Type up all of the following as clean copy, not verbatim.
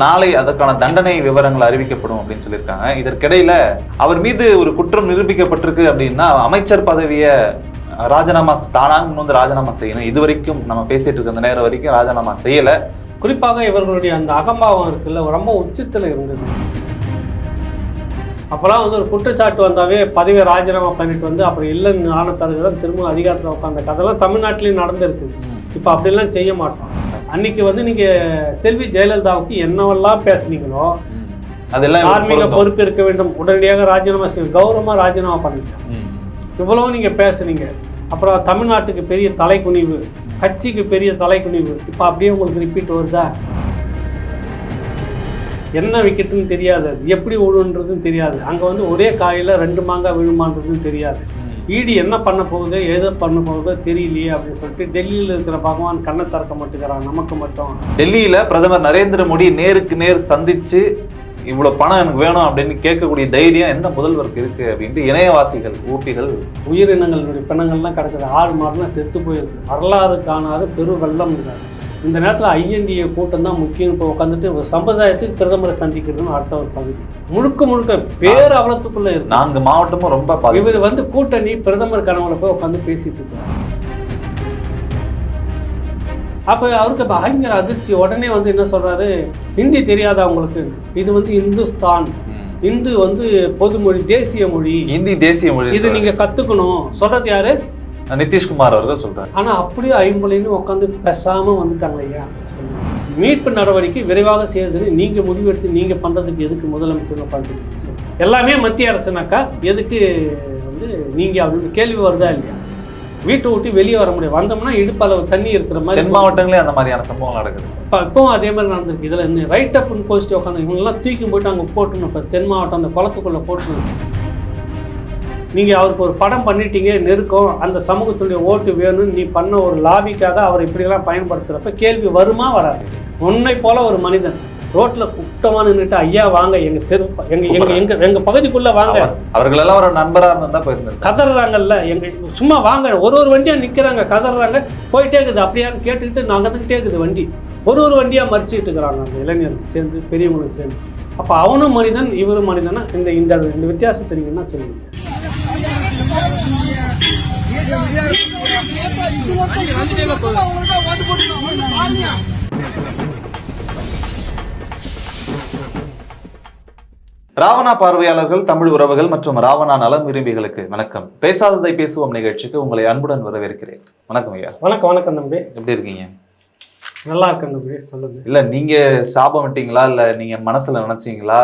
நாளை அதற்கான தண்டனை விவரங்கள் அறிவிக்கப்படும் அப்படின்னு சொல்லியிருக்காங்க. இதற்கிடையில அவர் மீது ஒரு குற்றம் நிரூபிக்கப்பட்டிருக்கு அப்படின்னா அமைச்சர் பதவியை ராஜினாமா தானாங்க ராஜினாமா செய்யணும். இது வரைக்கும் நம்ம பேசிட்டு இருக்க அந்த நேரம் வரைக்கும் ராஜினாமா செய்யல. குறிப்பாக இவர்களுடைய அந்த அகம்பாவம் இருக்குல்ல ரொம்ப உச்சத்தில் இருந்தது. அப்போலாம் ஒரு குற்றச்சாட்டு வந்தாவே பதவியை ராஜினாமா பண்ணிட்டு அப்புறம் இல்லைன்னு ஆன பிறகுதான் திரும்ப அதிகாரத்தில் உட்காந்த கதைலாம் தமிழ்நாட்டிலையும் நடந்திருக்குது. இப்போ அப்படிலாம் செய்ய மாட்டோம். அன்னைக்கு நீங்கள் செல்வி ஜெயலலிதாவுக்கு என்னவெல்லாம் பேசுனீங்களோ அதெல்லாம் தார்மீக பொறுப்பு இருக்க வேண்டும், உடனடியாக ராஜினாமா செய்ய, கௌரவமாக ராஜினாமா பண்ணிட்டேன். இவ்வளவு நீங்கள் பேசுனீங்க. அப்புறம் தமிழ்நாட்டுக்கு பெரிய தலைக்குனிவு, கட்சிக்கு பெரிய தலைக்குனிவு. இப்போ அப்படியே உங்களுக்கு ரிப்பீட் வருதா? என்ன விக்கெட்டுன்னு தெரியாது, எப்படி விழுன்றதுன்னு தெரியாது. அங்கே ஒரே காயில் 2 மாங்காய் விழுமான்றதுன்னு தெரியாது. ஈடி என்ன பண்ண போகுது, எதை பண்ண போகுதோ தெரியலையே அப்படின்னு சொல்லிட்டு டெல்லியில் இருக்கிற பகவான் கண்ணை திறக்க மாட்டேங்கிறான். நமக்கு மட்டும் டெல்லியில் பிரதமர் நரேந்திர மோடி நேருக்கு நேர் சந்திச்சு இவ்வளவு பணம் எனக்கு வேணும் அப்படின்னு கேட்கக்கூடிய தைரியம் எந்த முதல்வருக்கு இருக்கு அப்படின்ட்டு இணையவாசிகள் ஊட்டிகள் உயிரினங்களுடைய பிணங்கள்லாம் கிடக்குது. 6 மாதம்லாம் செத்து போயிருக்கு. வரலாறு காணாத பெரு வெள்ளம் இருக்காது. இந்த நேரத்தில் ஐஎன்டிஏ கூட்டம் தான் முக்கியம். இப்போ உட்காந்துட்டு ஒரு சம்பிரதாயத்துக்கு பிரதமரை சந்திக்கிறதுன்னு அடுத்த ஒரு பகுதி முழுக்க பேர் அவலத்துக்குள்ள இருக்கு. 4 மாவட்டமும் ரொம்ப இவர் கூட்டணி பிரதமர் கனவுல போய் உட்காந்து பேசிட்டு இருக்காரு. அப்போ அவருக்கு பயங்கர அதிர்ச்சி. உடனே என்ன சொல்றாரு, ஹிந்தி தெரியாத அவங்களுக்கு, இது இந்துஸ்தான், இந்து பொதுமொழி, தேசிய மொழி, ஹிந்தி தேசிய மொழி, இது நீங்க கத்துக்கணும். சொல்றது யாரு? நிதிஷ்குமார் அவர்கள் சொல்றாரு. ஆனா அப்படியே ஐம்பொழின்னு உட்காந்து பேசாம வந்துட்டாங்க. ஐயா மீட்பு நடவடிக்கை விரைவாக செய்யறது நீங்க முடிவெடுத்து நீங்க பண்றதுக்கு எதுக்கு முதலமைச்சர் பார்த்துட்டு எல்லாமே மத்திய அரசுனாக்கா எதுக்கு நீங்க அப்படின்னு கேள்வி வருதா இல்லையா? வீட்டை விட்டு வெளியே வர முடியாது. வந்தோம்னா இடுப்பளவு தண்ணி இருக்கிற மாதிரி. தென் மாவட்டங்களே அந்த மாதிரியான சம்பவம் நடக்குது. இப்பவும் அதே மாதிரி நடந்திருக்கு. இதுல ரைட் அப்னு போஸ்ட் உட்காந்து இவங்கெல்லாம் தூக்கி போயிட்டு அங்கே போட்டுணும். இப்போ தென் மாவட்டம் அந்த குளத்துக்குள்ள போட்டுணும். நீங்கள் அவருக்கு ஒரு படம் பண்ணிட்டீங்க, நெருக்கம், அந்த சமூகத்துடைய ஓட்டு வேணும்னு நீ பண்ண ஒரு லாபிக்காக அவர் இப்படியெல்லாம் பயன்படுத்துகிறப்ப கேள்வி வருமா வராது? உன்னை போல ஒரு மனிதன் ரோட்டில் குட்டமாக நின்றுட்டு ஐயா வாங்க எங்கள் தெரு எங்கள் பகுதிக்குள்ளே வாங்க, அவர்களெல்லாம் ஒரு நண்பராக இருந்தால் போயிருந்தாங்க, கதறாங்கல்ல, சும்மா வாங்க, ஒரு வண்டியாக நிற்கிறாங்க, கதறாங்க, போயிட்டே இருக்குது. அப்படியான்னு கேட்டுக்கிட்டு நகர்ந்துக்கிட்டே இருக்குது வண்டி. ஒரு வண்டியாக மறிச்சிட்டு இருக்கிறாங்க அந்த இளைஞர்கள் சேர்ந்து, பெரியவங்களுக்கு சேர்ந்து. அப்போ அவனும் மனிதன், இவரும் மனிதனா? இந்த வித்தியாசம் தெரியுங்கன்னா சொல்லுங்க. ராவணா பார்வையாளர்கள், தமிழ் உறவுகள் மற்றும் ராவணா நலம் விரும்பிகளுக்கு வணக்கம். பேசாததை பேசுவோம் நிகழ்ச்சிக்கு உங்களை அன்புடன் வரவேற்கிறேன். வணக்கம் ஐயா. வணக்கம் தம்பி. எப்படி இருக்கீங்க? நல்லா இருக்கேன் தம்பி. சொல்லுங்க. இல்ல நீங்க சாபம் விட்டீங்களா, இல்ல நீங்க மனசுல நினைச்சீங்களா,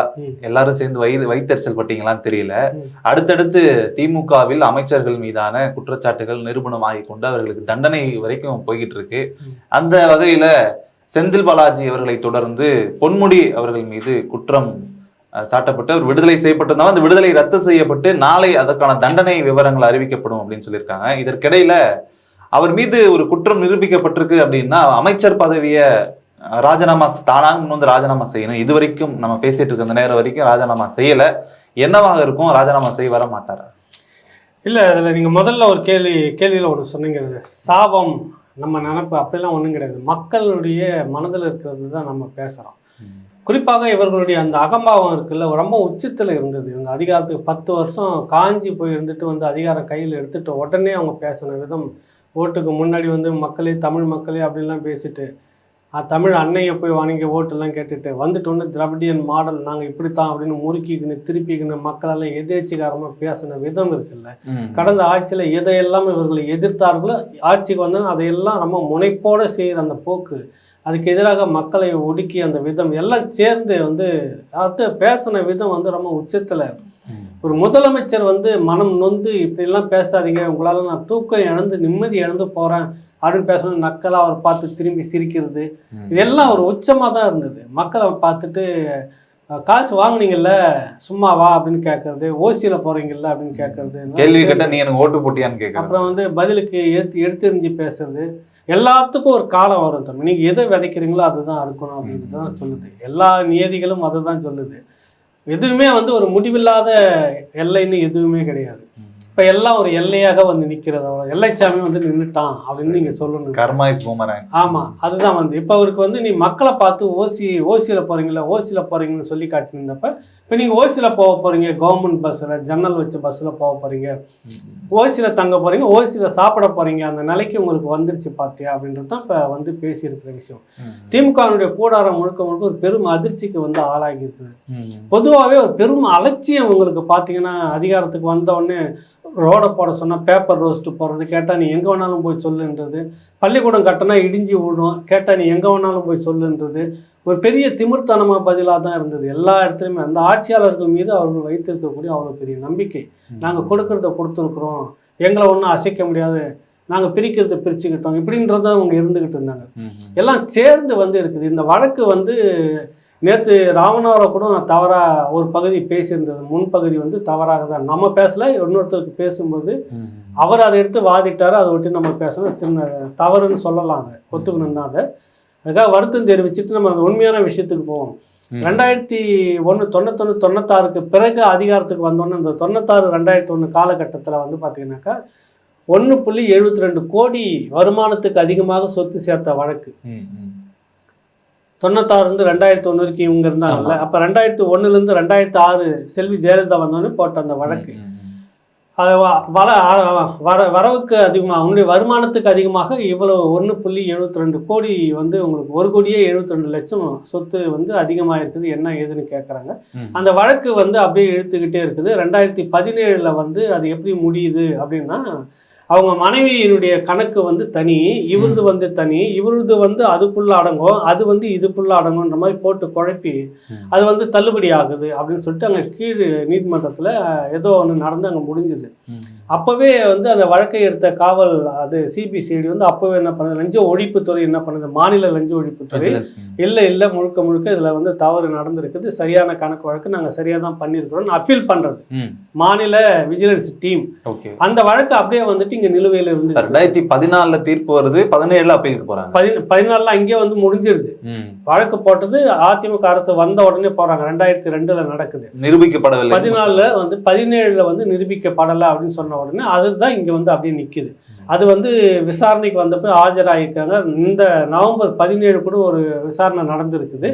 எல்லாரும் சேர்ந்து வைத்தறிச்சல் பட்டீங்களான்னு தெரியல. அடுத்தடுத்து திமுகவில் அமைச்சர்கள் மீதான குற்றச்சாட்டுகள் நிரூபணமாகி கொண்டு அவர்களுக்கு தண்டனை வரைக்கும் போய்கிட்டு இருக்கு. அந்த வகையில செந்தில் பாலாஜி அவர்களை தொடர்ந்து பொன்முடி அவர்கள் மீது குற்றம் சாட்டப்பட்டு அவர் விடுதலை செய்யப்பட்டிருந்தாலும் அந்த விடுதலை ரத்து செய்யப்பட்டு நாளை அதற்கான தண்டனை விவரங்கள் அறிவிக்கப்படும் அப்படின்னு சொல்லியிருக்காங்க. இதற்கிடையில அவர் மீது ஒரு குற்றம் நிரூபிக்கப்பட்டிருக்கு அப்படின்னா அமைச்சர் பதவியை ராஜினாமா தானாங்க ராஜினாமா செய்யணும். இது வரைக்கும் நம்ம பேசிட்டு இருக்க அந்த நேரம் வரைக்கும் ராஜினாமா செய்யல. என்னவாக இருக்கும்? ராஜினாமா செய்ய வர மாட்டாரா? இல்லை, அதில் நீங்கள் முதல்ல ஒரு கேள்வியில் ஒன்று சொன்னீங்க, சாபம் நம்ம நினைப்பு அப்படிலாம் ஒன்றும் கிடையாது. மக்களுடைய மனதில் இருக்கிறது தான் நம்ம பேசுகிறோம். குறிப்பாக இவர்களுடைய அந்த அகம்பாவம் இருக்குல்ல ரொம்ப உச்சத்தில் இருந்தது. இவங்க அதிகாரத்துக்கு 10 வருஷம் காஞ்சி போய் இருந்துட்டு அதிகாரம் கையில் எடுத்துட்டு உடனே அவங்க பேசின விதம், ஓட்டுக்கு முன்னாடி மக்களே, தமிழ் மக்களே அப்படின்லாம் பேசிட்டு, தமிழ் அன்னையை போய் வணங்கி ஓட்டெல்லாம் கேட்டுட்டு வந்துட்டு திராவிடியன் மாடல் நாங்கள் இப்படித்தான் அப்படின்னு முறுக்கிக்கின்னு திருப்பிக்கின்னு மக்களெல்லாம் எதேச்சிகாரமாக பேசின விதம் இருக்குல்ல. கடந்த ஆட்சியில் எதையெல்லாம் இவர்களை எதிர்த்தார்களோ ஆட்சிக்கு வந்தாலும் அதையெல்லாம் ரொம்ப முனைப்போடு செய்கிற அந்த போக்கு, அதுக்கு எதிராக மக்களை ஒடுக்கி அந்த விதம் எல்லாம் சேர்ந்து அது பேசின விதம் ரொம்ப உச்சத்தில். ஒரு முதலமைச்சர் மனம் நொந்து இப்படிலாம் பேசாதீங்க, உங்களால் நான் தூக்கம் இழந்து நிம்மதி இழந்து போகிறேன் அப்படின்னு பேசணும். நக்கலாக அவர் பார்த்து திரும்பி சிரிக்கிறது, இதெல்லாம் ஒரு உச்சமாக தான் இருந்தது. மக்களை பார்த்துட்டு காசு வாங்கினீங்கல்ல சும்மா வா அப்படின்னு கேட்கறது, ஓசியில் போகிறீங்கல்ல அப்படின்னு கேட்கறது, கேள்வி கேட்டால் நீ எனக்கு ஓட்டு போட்டியான்னு கேட்க, அப்புறம் பதிலுக்கு எடுத்தெறிஞ்சு பேசுறது. எல்லாத்துக்கும் ஒரு காலம் வரும் தம்பி. நீங்கள் எதை விதைக்கிறீங்களோ அதுதான் இருக்கணும் அப்படின்னு தான் சொல்லுது. எல்லா நியதிகளும் அதை தான் சொல்லுது. எதுவுமே ஒரு முடிவில்லாத எல்லைன்னு எதுவுமே கிடையாது. இப்ப எல்லாம் ஒரு எல்லையாக வந்து நிக்கிறது. எல்லைச்சாமி வந்து நின்றுட்டான் அப்படின்னு நீங்க சொல்லணும். கர்மா இஸ் பூமராங். ஆமா, அதுதான் வந்து இப்ப அவருக்கு வந்து நீ மக்களை பார்த்து ஓசியில போறீங்களா, ஓசியில போறீங்கன்னு சொல்லி காட்டியிருந்தப்ப இப்ப நீங்க ஓசியில போக போறீங்க, கவர்மெண்ட் பஸ்ல ஜன்னல் வச்ச பஸ்ல போக போறீங்க, ஓசியில தங்க போறீங்க, ஓசியில சாப்பிட போறீங்க, அந்த நிலைக்கு உங்களுக்கு வந்துருச்சு பாத்தியா அப்படின்றது தான் இப்ப வந்து பேசியிருக்கிற விஷயம். திமுகவுடைய கூடாரம் முழுக்க முழுக்க ஒரு பெரும் அதிர்ச்சிக்கு வந்து ஆளாகி இருக்குது. பொதுவாகவே ஒரு பெரும் அலட்சியம் உங்களுக்கு பாத்தீங்கன்னா, அதிகாரத்துக்கு வந்த உடனே ரோடை போட சொன்னால் பேப்பர் ரோஸ்ட் போடுறது, கேட்டால் நீ எங்கே வேணாலும் போய் சொல்லுன்றது, பள்ளிக்கூடம் கட்டினா இடிஞ்சு விடும், கேட்டால் நீ எங்கே வேணாலும் போய் சொல்லுன்றது ஒரு பெரிய திமிர்த்தனமாக பதிலாக தான் இருந்தது எல்லா இடத்துலையுமே. அந்த ஆட்சியாளர்கள் மீது அவர்கள் வைத்திருக்கக்கூடிய அவ்வளோ பெரிய நம்பிக்கை. நாங்கள் கொடுக்கறத கொடுத்துருக்குறோம், எங்களை ஒன்றும் அசைக்க முடியாது, நாங்கள் பிரிக்கிறத பிரிச்சுக்கிட்டோம், இப்படின்றத அவங்க இருந்துக்கிட்டு இருந்தாங்க. எல்லாம் சேர்ந்து வந்து இருக்குது. இந்த வழக்கு வந்து நேற்று ராமநாதரை கூட நான் தவறாக ஒரு பகுதி பேசியிருந்தது, முன்பகுதி வந்து தவறாக தான் நம்ம பேசலை, இன்னொருத்தருக்கு பேசும்போது அவர் அதை எடுத்து வாதிட்டார். அதை விட்டு நம்ம பேசணும், சின்ன தவறுன்னு சொல்லலாம், அதை ஒத்துக்கணும் தான். அதை அதுக்காக வருத்தம் தெரிவிச்சுட்டு நம்ம அந்த உண்மையான விஷயத்துக்கு போவோம். 2001 96க்கு பிறகு அதிகாரத்துக்கு வந்தோன்னே இந்த 96-2001 காலகட்டத்தில் வந்து பார்த்தீங்கன்னாக்கா 1.72 கோடி வருமானத்துக்கு அதிகமாக சொத்து சேர்த்த வழக்கு. 96-2001 வரைக்கும் இவங்க இருந்தாங்கல்ல. அப்போ 2001 2006 செல்வி ஜெயலலிதா வந்தோடனே போட்ட அந்த வழக்கு, அது வரவுக்கு அதிகமாக அவங்களுடைய வருமானத்துக்கு அதிகமாக இவ்வளவு 1.72 கோடி வந்து உங்களுக்கு 1.72 லட்சம் சொத்து வந்து அதிகமாக இருக்குது. என்ன ஏதுன்னு கேட்குறாங்க. அந்த வழக்கு வந்து அப்படியே இழுத்துக்கிட்டே இருக்குது. 2017 வந்து அது எப்படி முடியுது அப்படின்னா, அவங்க மனைவியினுடைய கணக்கு வந்து தனி, இவருது வந்து தனி, இவருது வந்து அதுக்குள்ள அடங்கும், அது வந்து இதுக்குள்ள அடங்கும்ன்ற மாதிரி போட்டு குழப்பி அது வந்து தள்ளுபடி ஆகுது அப்படின்னு சொல்லிட்டு அங்கே கீழ் நீதிமன்றத்தில் ஏதோ ஒன்று நடந்து அங்கே முடிஞ்சுது. அப்போவே வந்து அந்த வழக்கை எடுத்த காவல் அது சிபிசிஐடி வந்து அப்போவே என்ன பண்ணுது, லஞ்ச ஒழிப்புத்துறை என்ன பண்ணுது, மாநில லஞ்ச ஒழிப்புத்துறை இல்லை முழுக்க முழுக்க இதில் வந்து தவறு நடந்திருக்குது, சரியான கணக்கு வழக்கு நாங்கள் சரியாக தான் பண்ணியிருக்கிறோம் அப்பீல் பண்ணுறது மாநில விஜிலன்ஸ் டீம். அந்த வழக்கு அப்படியே வந்துட்டு இங்கே நிலுவையில் இருந்து 2014 தீர்ப்பு வருது, 17 அப்பீலுக்கு போகிறாங்க. 14 அங்கே வந்து முடிஞ்சிருது. வழக்கு போட்டது அதிமுக அரசு வந்த உடனே போகிறாங்க, 2002 நடக்குது, நிரூபிக்கப்படவில்லை. 14 வந்து 17 வந்து நிரூபிக்கப்படலை அப்படின்னு சொன்ன உடனே அதுதான் இங்கே வந்து அப்படியே நிற்கிது. அது வந்து விசாரணைக்கு வந்தப்போ ஆஜராகிருக்காங்க. இந்த நவம்பர் 17 கூட ஒரு விசாரணை நடந்திருக்குது.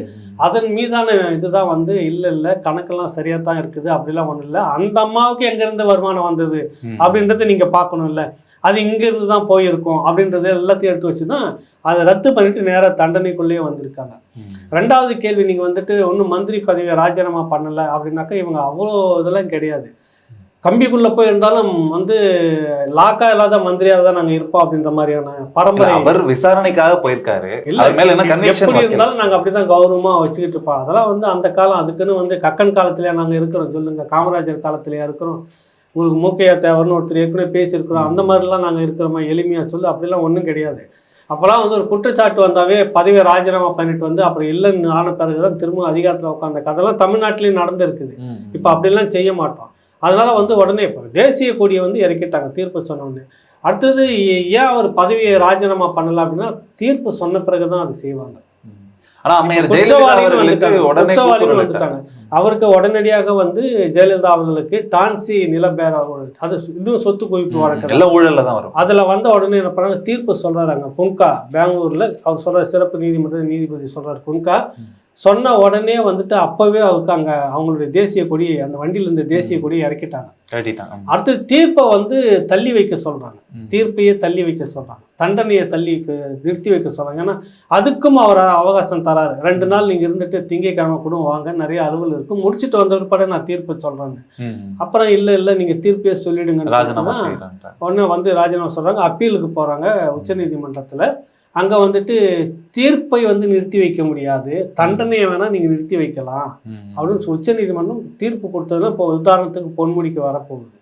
அதன் மீதான இதுதான் வந்து இல்லை கணக்கெல்லாம் சரியாக தான் இருக்குது, அப்படிலாம் ஒன்றும் இல்லை, அந்த அம்மாவுக்கு எங்கேருந்து வருமானம் வந்தது அப்படின்றத நீங்கள் பார்க்கணும், இல்லை அது இங்கேருந்து தான் போயிருக்கும் அப்படின்றது எல்லாத்தையும் எடுத்து வச்சு தான் அதை ரத்து பண்ணிட்டு நேராக தண்டனைக்குள்ளேயே வந்திருக்காங்க. ரெண்டாவது கேள்வி, நீங்கள் வந்துட்டு ஒன்றும் மந்திரி பதவியை ராஜினாமா பண்ணலை அப்படின்னாக்கா இவங்க அவ்வளோ இதெல்லாம் கிடையாது. கம்பிக்குள்ளே போய் இருந்தாலும் வந்து லாக்கா இல்லாத மந்திரியாக தான் நாங்கள் இருப்போம் அப்படின்ற மாதிரியான பரம்பரை. அவர் விசாரணைக்காக போயிருக்காரு, எப்படி இருந்தாலும் நாங்கள் அப்படிதான் கௌரவமாக வச்சுக்கிட்டு இருப்போம். அதெல்லாம் வந்து அந்த காலம், அதுக்குன்னு வந்து கக்கன் காலத்திலேயே நாங்கள் இருக்கிறோம் சொல்லுங்க, காமராஜர் காலத்திலேயே இருக்கிறோம், உங்களுக்கு மூக்கையா தேவர்னு ஒருத்தர் ஏற்கனவே பேசியிருக்கிறோம், அந்த மாதிரிலாம் நாங்கள் இருக்கிறோமா எளிமையாக சொல்லு, அப்படிலாம் ஒன்றும் கிடையாது. அப்போலாம் வந்து ஒரு குற்றச்சாட்டு வந்தாவே பதவியை ராஜினாமா பண்ணிட்டு வந்து அப்புறம் இல்லைன்னு ஆன பிறகுதான் திரும்ப அதிகாரத்தில் உட்காந்த கதெல்லாம் தமிழ்நாட்டிலேயும் நடந்திருக்குது. இப்போ அப்படிலாம் செய்ய மாட்டோம். அதனால வந்து உடனே இப்போ தேசிய கொடியை வந்து இறக்கிட்டாங்க தீர்ப்பு சொன்ன உடனே. அடுத்தது ஏன் அவர் பதவியை ராஜினாமா பண்ணல அப்படின்னா தீர்ப்பு சொன்ன பிறகுதான் அது செய்வாங்க. வந்துட்டாங்க அவருக்கு உடனடியாக வந்து ஜெயலலிதா அவர்களுக்கு டான்சி நிலபேர அது இதுவும் சொத்து குவிப்பு வழக்கு ஊழல்ல தான் வரும். அதுல வந்த உடனே என்ன பண்ணாங்க, தீர்ப்பு சொல்றாங்க புன்கா பெங்களூர்ல. அவர் சொல்ற சிறப்பு நீதிமன்ற நீதிபதி சொல்றாரு புன்கா சொன்ன உடனே வந்துட்டு அப்பவே அவருக்கு அங்க அவங்களுடைய தேசிய கொடி அந்த வண்டியில இருந்த தேசிய கொடியை இறக்கிட்டாங்க. அடுத்து தீர்ப்பை வந்து தள்ளி வைக்க சொல்றாங்க, தீர்ப்பையே தள்ளி வைக்க சொல்றாங்க, தண்டனையை நிறுத்தி வைக்க சொல்றாங்க. ஏன்னா அதுக்கும் அவர் அவகாசம் தராது. 2 நாள் நீங்க இருந்துட்டு திங்கட்கிழமை கூட வாங்க, நிறைய அலுவல் இருக்கும், முடிச்சுட்டு வந்த பிற்பாடு நான் தீர்ப்பு சொல்றேன்னு. அப்புறம் இல்லை நீங்க தீர்ப்பையே சொல்லிடுங்க உடனே வந்து ராஜினாமா சொல்றாங்க. அப்பீலுக்கு போறாங்க உச்ச நீதிமன்றத்துல. அங்கே வந்துட்டு தீர்ப்பை வந்து நிறுத்தி வைக்க முடியாது, தண்டனையை வேணால் நீங்கள் நிறுத்தி வைக்கலாம் அப்படின்னு உச்ச நீதிமன்றம் தீர்ப்பு கொடுத்ததுன்னா இப்போ உதாரணத்துக்கு பொன்முடிக்கு வரப்போகுது.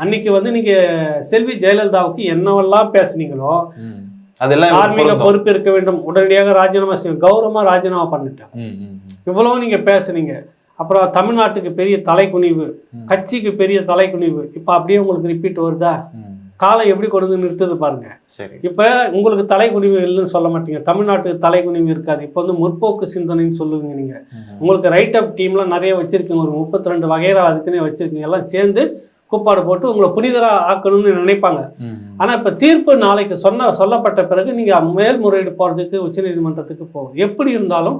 அன்னைக்கு வந்து நீங்கள் செல்வி ஜெயலலிதாவுக்கு என்னவெல்லாம் பேசுனீங்களோ அதெல்லாம் தார்மீக பொறுப்பு இருக்க வேண்டும், உடனடியாக ராஜினாமா செய்யும், கௌரவமாக ராஜினாமா பண்ணிட்டாங்க. இவ்வளவு நீங்கள் பேசுனீங்க. அப்புறம் தமிழ்நாட்டுக்கு பெரிய தலைக்குனிவு, கட்சிக்கு பெரிய தலைக்குனிவு, இப்போ அப்படியே உங்களுக்கு ரிப்பீட் வருதா? காலம் எப்படி கொண்டு வந்து நிறுத்துது பாருங்க. இப்ப உங்களுக்கு தலைக்குனிவு இல்லைன்னு சொல்ல மாட்டீங்க, தமிழ்நாட்டுக்கு தலைக்குனிவு இருக்காது. இப்போ வந்து முற்போக்கு சிந்தனைன்னு சொல்லுவீங்க நீங்க. உங்களுக்கு ரைட் அப் டீம்லாம் நிறைய வச்சிருக்கீங்க, ஒரு 32 வகைரா அதுக்குன்னே வச்சிருக்கீங்க. எல்லாம் சேர்ந்து கூப்பாடு போட்டு உங்களை புனிதராக ஆக்கணும்னு நினைப்பாங்க. ஆனால் இப்போ தீர்ப்பு நாளைக்கு சொல்லப்பட்ட பிறகு நீங்கள் மேல்முறையீடு போகிறதுக்கு உச்சநீதிமன்றத்துக்கு போகும். எப்படி இருந்தாலும்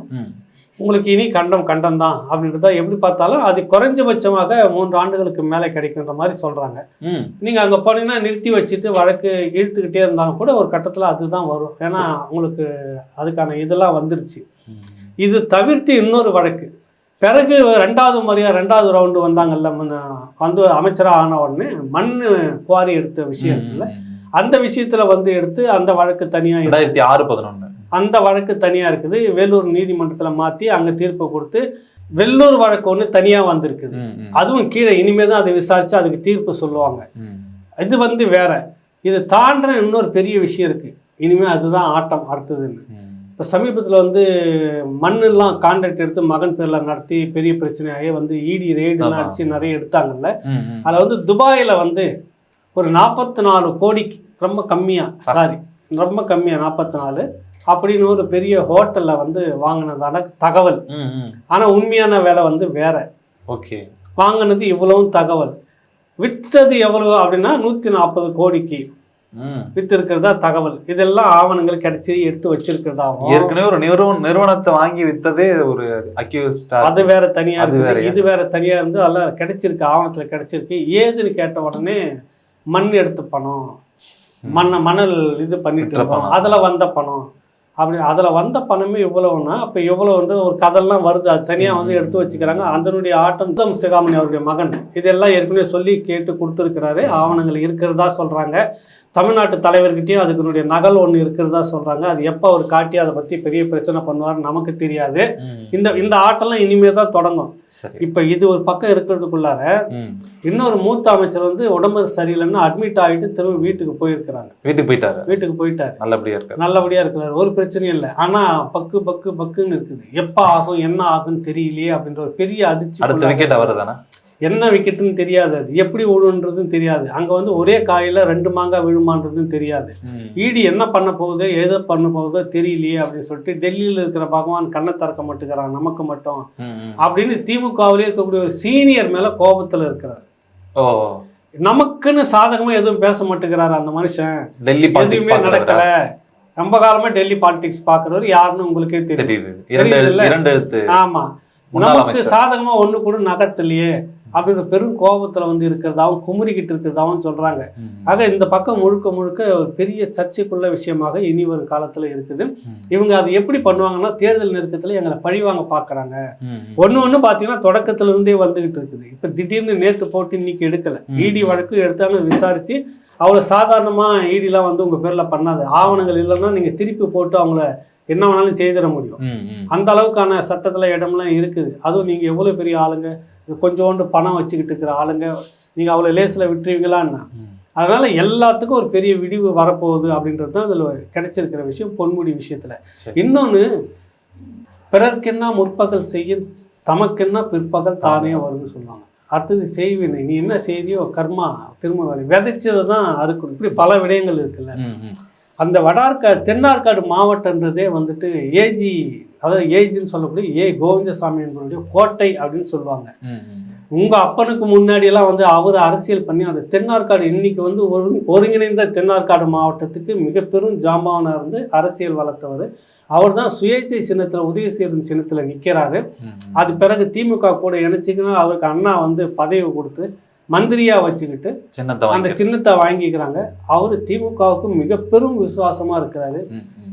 உங்களுக்கு இனி கண்டம் தான் அப்படின்றத எப்படி பார்த்தாலும் அது குறைஞ்சபட்சமாக 3 ஆண்டுகளுக்கு மேலே கிடைக்கின்ற மாதிரி சொல்கிறாங்க. நீங்கள் அங்கே போனீங்கன்னா நிறுத்தி வச்சுட்டு வழக்கு இழுத்துக்கிட்டே இருந்தாலும் கூட ஒரு கட்டத்தில் அதுதான் வரும். ஏன்னா உங்களுக்கு அதுக்கான இதெல்லாம் வந்துருச்சு. இது தவிர்த்து இன்னொரு வழக்கு பிறகு 2வது ரவுண்டு வந்தாங்கல்ல, வந்து அமைச்சராக ஆன உடனே மண் குவாரி எடுத்த விஷயத்துல அந்த விஷயத்தில் எடுத்து அந்த வழக்கு தனியாக 2006-11 அந்த வழக்கு தனியாக இருக்குது. வேலூர் நீதிமன்றத்தில் மாற்றி அங்கே தீர்ப்பு கொடுத்து வெள்ளூர் வழக்கு ஒன்று தனியாக வந்திருக்குது. அதுவும் கீழே இனிமேல் தான் அதை விசாரித்து அதுக்கு தீர்ப்பு சொல்லுவாங்க. இது வேற. இது தாண்ட இன்னொரு பெரிய விஷயம் இருக்குது. இனிமேல் அதுதான் ஆட்டம் அடுத்ததுன்னு. இப்போ சமீபத்தில் மண்ணெல்லாம் கான்ட்ராக்ட் எடுத்து மகன் பேரில் நடத்தி பெரிய பிரச்சனையாகி இடி ரெய்டெல்லாம் அடித்து நிறைய எடுத்தாங்கல்ல. அதில் துபாயில் ஒரு 44 கோடிக்கு ரொம்ப கம்மியாக 44 அப்படின்னு ஒரு பெரிய ஹோட்டலில் வாங்கினதான தகவல். ஆனால் உண்மையான வேலை வேற. ஓகே, வாங்கினது இவ்வளவும் தகவல், விற்றது எவ்வளவு அப்படின்னா 140 கோடிக்கு வித்திருக்கிறதா தகவல். இதெல்லாம் ஆவணங்கள் கிடைச்சி எடுத்து வச்சிருக்கிறதாவும் ஏற்கனவே ஒரு நிறுவனத்தை வாங்கி வித்ததே ஒரு அக்யூஸ்ட், அது வேற தனியா இருக்கு. இது வேற தனியா இருந்து அதெல்லாம் கிடைச்சிருக்கு, ஆவணத்துல கிடைச்சிருக்கு. ஏதுன்னு கேட்ட உடனே மண் எடுத்து பணம், மணல் இது பண்ணிட்டு இருக்கோம், அதுல வந்த பணம் அப்படி. அதில் வந்த பணமே இவ்வளவுன்னா அப்போ எவ்வளோ ஒரு கதெல்லாம் வருது. அது தனியாக எடுத்து வச்சுக்கிறாங்க. அதனுடைய ஆட்டம் சிகாமணி அவருடைய மகன் இதெல்லாம் ஏற்கனவே சொல்லி கேட்டு கொடுத்துருக்கிறாரு. ஆவணங்கள் இருக்கிறதா சொல்கிறாங்க. தமிழ்நாட்டு தலைவர்கிட்டையும் அதுக்குனுடைய நகல் ஒன்று இருக்கிறதா சொல்கிறாங்க. அது எப்போ அவர் காட்டி அதை பற்றி பெரிய பிரச்சனை பண்ணுவார் நமக்கு தெரியாது. இந்த ஆட்டெல்லாம் இனிமேல் தான் தொடங்கும். இப்போ இது ஒரு பக்கம் இருக்கிறதுக்குள்ளார இன்னொரு மூத்த அமைச்சர் உடம்பு சரியில்லைன்னு அட்மிட் ஆகிட்டு திரும்ப வீட்டுக்கு போயிருக்கிறாங்க. வீட்டுக்கு போயிட்டாரு. நல்லபடியா இருக்கிறாரு, ஒரு பிரச்சனையும் இல்லை. ஆனால் பக்குன்னு இருக்குது. எப்போ ஆகும் என்ன ஆகுன்னு தெரியலையே அப்படின்ற ஒரு பெரிய அதிர்ச்சி. என்ன விக்கெட்டுன்னு தெரியாது, அது எப்படி விழுன்றதுன்னு தெரியாது. அங்கே ஒரே காயில் 2 மாங்காய் விழுமான்றதுன்னு தெரியாது. ஈடி என்ன பண்ண போகுதோ ஏதோ பண்ண போகுதோ தெரியலையே அப்படின்னு சொல்லிட்டு டெல்லியில் இருக்கிற பகவான் கண்ணை திறக்க மாட்டேங்கிறான் நமக்கு மட்டும் அப்படின்னு திமுகவிலே இருக்கக்கூடிய ஒரு சீனியர் மேல கோபத்தில் இருக்கிறார். நமக்குன்னு சாதகமா எதுவும் பேச மாட்டேங்கிறாரு அந்த மனுஷன். எதுவுமே நடக்கல. ரொம்ப காலமா டெல்லி பாலிடிக்ஸ் பாக்குறவர் யாருன்னு உங்களுக்கே தெரியுது. ஆமா, நமக்கு சாதகமா ஒண்ணு கூட நகர்த்தலையே அப்படின்ற பெரும் கோபத்துல இருக்கிறதாவும் குமுறிக்கிட்டு இருக்கிறதாவும் சொல்றாங்க. ஆக இந்த பக்கம் முழுக்க ஒரு பெரிய சர்ச்சைக்குள்ள விஷயமாக இனி ஒரு காலத்துல இருக்குது. இவங்க அதை எப்படி பண்ணுவாங்கன்னா தேர்தல் நெருக்கத்துல எங்களை பழிவாங்க பாக்குறாங்க. ஒண்ணு பாத்தீங்கன்னா தொடக்கத்துல இருந்தே வந்துகிட்டு இருக்குது. இப்ப திடீர்னு நேத்து போட்டு இன்னைக்கு எடுக்கல. இடி வழக்கு எடுத்தாங்க, விசாரிச்சு அவ்வளவு சாதாரணமா இடிலாம் உங்க பேர்ல பண்ணாது. ஆவணங்கள் இல்லைன்னா நீங்க திருப்பி போட்டு அவங்கள என்ன வேணாலும் செய்திட முடியும். அந்த அளவுக்கான சட்டத்துல இடம்லாம் இருக்குது. அதுவும் நீங்க எவ்வளவு பெரிய ஆளுங்க, கொஞ்சோண்டு பணம் வச்சுக்கிட்டு இருக்கிற ஆளுங்க, நீங்க அவ்வளவு லேசில் விட்டுருவீங்களான்னா. அதனால எல்லாத்துக்கும் ஒரு பெரிய விடிவு வரப்போகுது அப்படின்றது தான் அதுல கிடைச்சிருக்கிற விஷயம் பொன்முடி விஷயத்துல. இன்னொன்னு, பிறர்க்கென்னா முற்பகல் செய்ய தமக்கென்னா பிற்பகல் தானே வரும்னு சொல்லுவாங்க. அடுத்தது செய்வினை, நீ என்ன செய்தியோ கர்மா திரும்ப வரை விதைச்சதை தான் அறுக்கணும். இப்படி பல விடயங்கள் இருக்குல்ல. அந்த தென்னார்காடு மாவட்டன்றதே ஏஜி, அதாவது ஏஜின்னு சொல்லக்கூடிய கோவிந்தசாமி என்பவருடைய கோட்டை அப்படின்னு சொல்லுவாங்க. உங்க அப்பனுக்கு முன்னாடி எல்லாம் அவர் அரசியல் பண்ணி அந்த தென்னார்காடு இன்னைக்கு ஒருங்கிணைந்த தென்னார்காடு மாவட்டத்துக்கு மிக பெரும் ஜாமானா இருந்து அரசியல் வளர்த்தவர். அவர் தான் சுயேட்சை சின்னத்துல உதயசீரன் சின்னத்துல நிக்கிறாரு. அது பிறகு திமுக கூட இணைச்சிக்கணும். அவருக்கு அண்ணா பதவி கொடுத்து மந்திரியா வச்சுக்கிட்டு அந்த சின்னத்தை வாங்கிக்கிறாங்க. அவரு திமுகவுக்கு மிக பெரும் விசுவாசமா இருக்கிறாரு.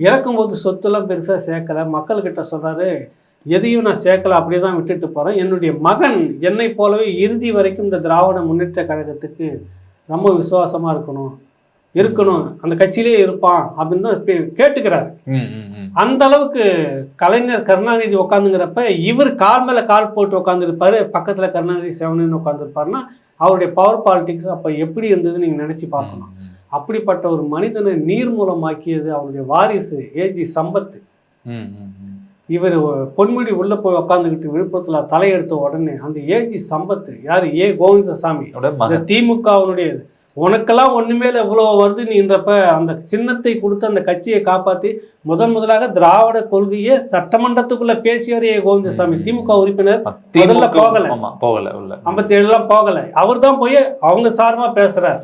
இறக்கும்போது சொத்துலாம் பெருசா சேர்க்கல. மக்கள்கிட்ட சொல்றாரு, எதையும் நான் சேர்க்கல, அப்படியே தான் விட்டுட்டு போறேன். என்னுடைய மகன் என்னை போலவே இறுதி வரைக்கும் இந்த திராவிட முன்னேற்ற கழகத்துக்கு ரொம்ப விசுவாசமா இருக்கணும், அந்த கட்சியிலே இருப்பான் அப்படின்னு தான் கேட்டுக்கிறாரு. அந்த அளவுக்கு கலைஞர் கருணாநிதி உட்காந்துங்கிறப்ப இவர் கால் மேல கால் போட்டு உட்காந்துருப்பாரு, பக்கத்துல கருணாநிதி செவனு உட்காந்துருப்பாருன்னா அவருடைய பவர் பாலிடிக்ஸ் அப்ப எப்படி இருந்ததுன்னு நீங்க நினைச்சு பார்க்கணும். அப்படிப்பட்ட ஒரு மனிதனை நீர்மூலமாக்கியது அவருடைய வாரிசு ஏஜி சம்பத். இவர் பொன்முடி உள்ள போய் உட்காந்துக்கிட்டு விழுப்புரத்துல தலையெடுத்த உடனே அந்த ஏஜி சம்பத் யாரு, கோவிந்தசாமி, திமுகவினுடைய உனக்கெல்லாம் ஒண்ணுமே இல்லை, இவ்வளோ வருது நீன்றப்ப அந்த சின்னத்தை கொடுத்து அந்த கட்சியை காப்பாற்றி முதலாக திராவிட கொள்கையை சட்டமன்றத்துக்குள்ள பேசியவர் கோவிந்தசாமி, திமுக உறுப்பினர். முதல்ல போகல 57 போகல, அவர் தான் போய் அவங்க சார்பா பேசுறார்.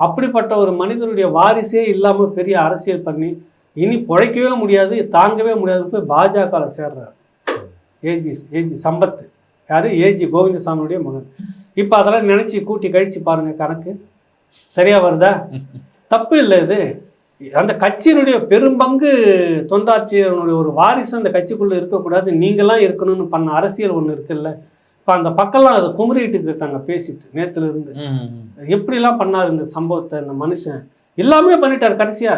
அப்படிப்பட்ட ஒரு மனிதனுடைய வாரிசே இல்லாம பெரிய அரசியல் பண்ணி இனி பிழைக்கவே முடியாது, தாங்கவே முடியாது, போய் பாஜக சேர்றாரு. ஏஜி சம்பத், யாரு? ஏஜி கோவிந்தசாமியுடைய மகன். இப்போ அதெல்லாம் நினைச்சு கூட்டி கழிச்சு பாருங்க, கணக்கு சரியா வருதா? தப்பு இல்லை இது. அந்த கட்சியினுடைய பெரும்பங்கு தொண்டாற்றியவனுடைய ஒரு வாரிசு அந்த கட்சிக்குள்ள இருக்கக்கூடாது, நீங்களாம் இருக்கணும்னு பண்ண அரசியல் ஒன்று இருக்குல்ல. இப்போ அந்த பக்கம்லாம் அதை குமுறிட்டு இருக்காங்க பேசிட்டு நேத்துல இருந்து. எப்படிலாம் பண்ணார் இந்த சம்பவத்தை இந்த மனுஷன், எல்லாமே பண்ணிட்டார். கடைசியா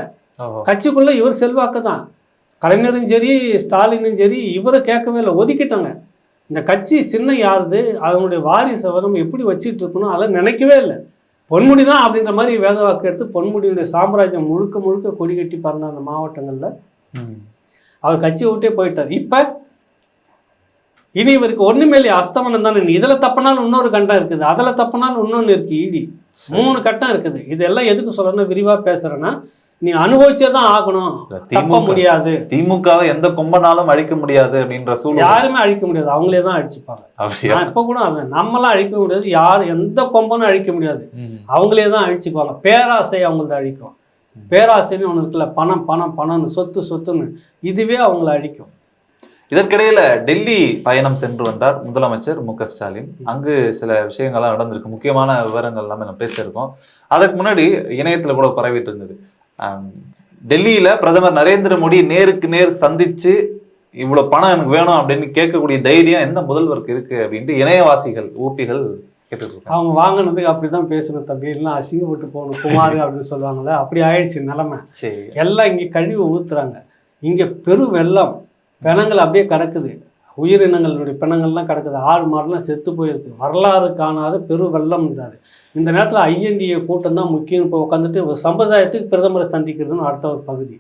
கட்சிக்குள்ள இவர் செல்வாக்கு தான். கலைஞரும் சரி ஸ்டாலினும் சரி இவரை கேட்கவே இல்லை, ஒதுக்கிட்டாங்க. இந்த கட்சி சின்ன யாருது, அதனுடைய வாரிசை நம்ம எப்படி வச்சுட்டு இருக்கணும் அதெல்லாம் நினைக்கவே இல்லை. பொன்முடி தான் அப்படின்ற மாதிரி வேத வாக்கு எடுத்து பொன்முடியுடைய சாம்ராஜ்யம் முழுக்க முழுக்க கொடி கட்டி பறந்த அந்த மாவட்டங்கள்ல அவர் கட்சியை விட்டே போயிட்டார். இப்ப இனி இவருக்கு ஒண்ணுமே இல்லையா, அஸ்தமனம் தானே. இதுல தப்பினாலும் இன்னொரு கட்டம் இருக்குது, அதுல தப்பினாலும் இன்னொன்னு இருக்கு, இடி 3 கட்டம் இருக்குது. இதெல்லாம் எதுக்கு சொல்லணும் விரிவா பேசுறேன்னா, நீ அனுபவிச்சதான் ஆகணும், தப்ப முடியாது. திமுகவை எந்த கொம்பனாலும் அழிக்க முடியாது அப்படின்ற சூழ்நிலை யாருமே அழிக்க முடியாது, அவங்களே தான் அழிச்சுப்பாங்க. இப்ப கூட நம்மளாம் அழிக்க முடியாது, யார் எந்த கொம்பனும் அழிக்க முடியாது, அவங்களே தான் அழிச்சுக்குவாங்க. பேராசை அவங்களது அழிக்கும். பேராசைன்னு ஒண்ணு இருக்குல்ல, பணம் பணம் பணம்னு, சொத்து சொத்துன்னு, இதுவே அவங்கள அழிக்கும். இதற்கிடையில டெல்லி பயணம் சென்று வந்தார் முதலமைச்சர் மு.க. ஸ்டாலின். அங்கு சில விஷயங்கள்லாம் நடந்திருக்கு, முக்கியமான விவரங்கள் எல்லாமே நம்ம பேசியிருக்கோம். அதுக்கு முன்னாடி இணையத்துல கூட பரவிட்டு இருந்தது, டெல்லியில பிரதமர் நரேந்திர மோடி நேருக்கு நேர் சந்திச்சு இவ்வளவு பணம் எனக்கு வேணும் அப்படின்னு கேட்கக்கூடிய தைரியம் எந்த முதல்வருக்கு இருக்கு அப்படின்ட்டு இணையவாசிகள் ஊப்பிகள் கேட்டுருக்காங்க. அவங்க வாங்கினதுக்கு அப்படிதான் பேசணும் தம்பி, எல்லாம் அசிங்கப்பட்டு போகணும் குமார் அப்படின்னு சொல்லுவாங்கல்ல, அப்படி ஆயிடுச்சு நிலைமை. எல்லாம் இங்க கழிவு ஊத்துறாங்க. இங்க பெரு வெள்ளம், பிணங்கள் அப்படியே கிடக்குது, உயிரினங்களுடைய பிணங்கள்லாம் கிடக்குது, ஆடு மாடுலாம் செத்து போயிருக்கு. வரலாறு காணாத பெரு வெள்ளம் இருந்தாரு. இந்த நேரத்தில் ஐஎன்டிஏ கூட்டம் தான் முக்கியம். இப்போ உட்காந்துட்டு ஒரு சம்பிரதாயத்துக்கு பிரதமரை சந்திக்கிறதுன்னு அடுத்த ஒரு பகுதி.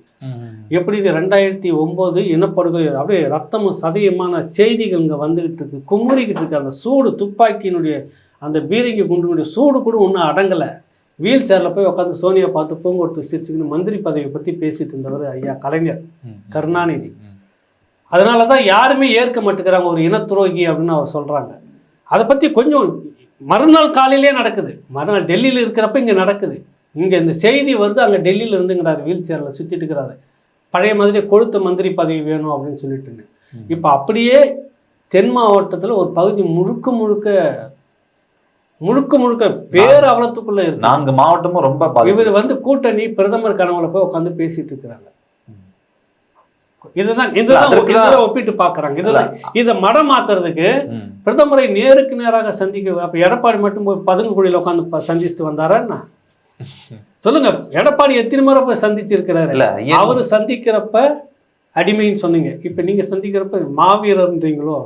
எப்படி 2009 இனப்படுகொலை அப்படியே ரத்தமும் சதயமான செய்திகள் இங்கே வந்துகிட்டு இருக்கு, குமுறிக்கிட்டு இருக்கு. அந்த சூடு, துப்பாக்கியினுடைய அந்த பீரங்கி குண்டுனுடைய சூடு கூட ஒன்றும் அடங்கலை. வீல் சேரில் போய் உட்காந்து சோனியா பார்த்து பூங்கொடுத்து சிரிச்சுக்கின்னு மந்திரி பதவியை பற்றி பேசிட்டு இருந்தவர் ஐயா கலைஞர் கருணாநிதி. அதனால தான் யாருமே ஏற்க மாட்டேங்கிறாங்க, ஒரு இனத்துரோகி அப்படின்னு அவர் சொல்கிறாங்க. அதை பற்றி கொஞ்சம் மறுநாள் காலையிலே நடக்குது, மறுநாள் டெல்லியில் இருக்கிறப்ப இங்கே நடக்குது. இங்கே இந்த செய்தி வருது, அங்கே டெல்லியில் இருந்துங்கிறாரு, வீல் சேரில் சுற்றிட்டு இருக்கிறாரு. பழைய மாதிரி கொழுத்த மந்திரி பதவி வேணும் அப்படின்னு சொல்லிட்டுன்னு. இப்போ அப்படியே தென் மாவட்டத்தில் ஒரு பகுதி முழுக்க முழுக்க பேரவலத்துக்குள்ள இருக்கு. 4 மாவட்டமும் ரொம்ப இவர் கூட்டணி பிரதமர் கனவுல போய் உட்காந்து பேசிட்டு இருக்கிறாங்க. இதுதான் ஒப்பிட்டு பாக்குறாங்க. இதை மடம் மாத்துறதுக்கு பிரதமரை நேருக்கு நேராக சந்திக்க, அப்ப எடப்பாடி மட்டும் போய் பதுங்குக்குழியில உட்காந்து சந்திச்சுட்டு வந்தாரா சொல்லுங்க? எடப்பாடி எத்தனை முறை போய் சந்திச்சிருக்கிறாரு. அவரு சந்திக்கிறப்ப அடிமைன்னு சொன்னீங்க, இப்ப நீங்க சந்திக்கிறப்ப மாவீரர்ன்றீங்களோ?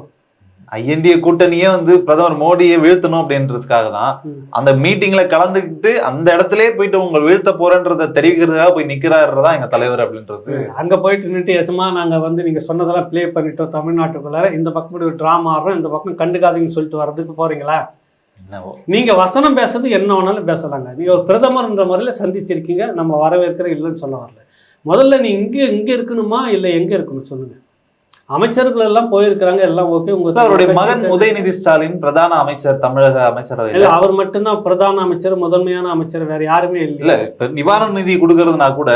ஐஎன்டிஏ கூட்டணியே பிரதமர் மோடியை வீழ்த்தணும் அப்படின்றதுக்காக தான் அந்த மீட்டிங்ல கலந்துக்கிட்டு அந்த இடத்துலயே போயிட்டு உங்க வீழ்த்த போறன்றதை தெரிவிக்கிறதுக்காக போய் நிக்கிறாருதான் எங்க தலைவர் அப்படின்றது. அங்க போயிட்டு நின்றுட்டு எசமா நாங்க நீங்க சொன்னதெல்லாம் பிளே பண்ணிட்டோம் தமிழ்நாட்டுக்குள்ளார, இந்த பக்கம் ஒரு டிராமா ஆடுறோம், இந்த பக்கம் கண்டுக்காதீங்கன்னு சொல்லிட்டு வர்றதுக்கு போறீங்களா? நீங்க வசனம் பேசுறது என்ன வேணாலும் பேசலாங்க. நீங்க ஒரு பிரதமர்ன்ற முறையில சந்திச்சிருக்கீங்க, நம்ம வரவேற்கிற இல்லைன்னு சொல்ல வரல. முதல்ல நீ இங்க இருக்கணுமா இல்லை எங்க இருக்கணும் சொல்லுங்க. அமைச்சர்கள் எல்லாம் போயிருக்கிறாங்க, எல்லாம் ஓகே. அவருடைய மகன் உதயநிதி ஸ்டாலின் பிரதான அமைச்சர், தமிழக அமைச்சரவை. இல்ல, அவர் மட்டும்தான் பிரதான அமைச்சர், முதன்மையான அமைச்சர், வேற யாருமே இல்ல. இப்ப நிவாரண நிதி கொடுக்கறதுனா கூட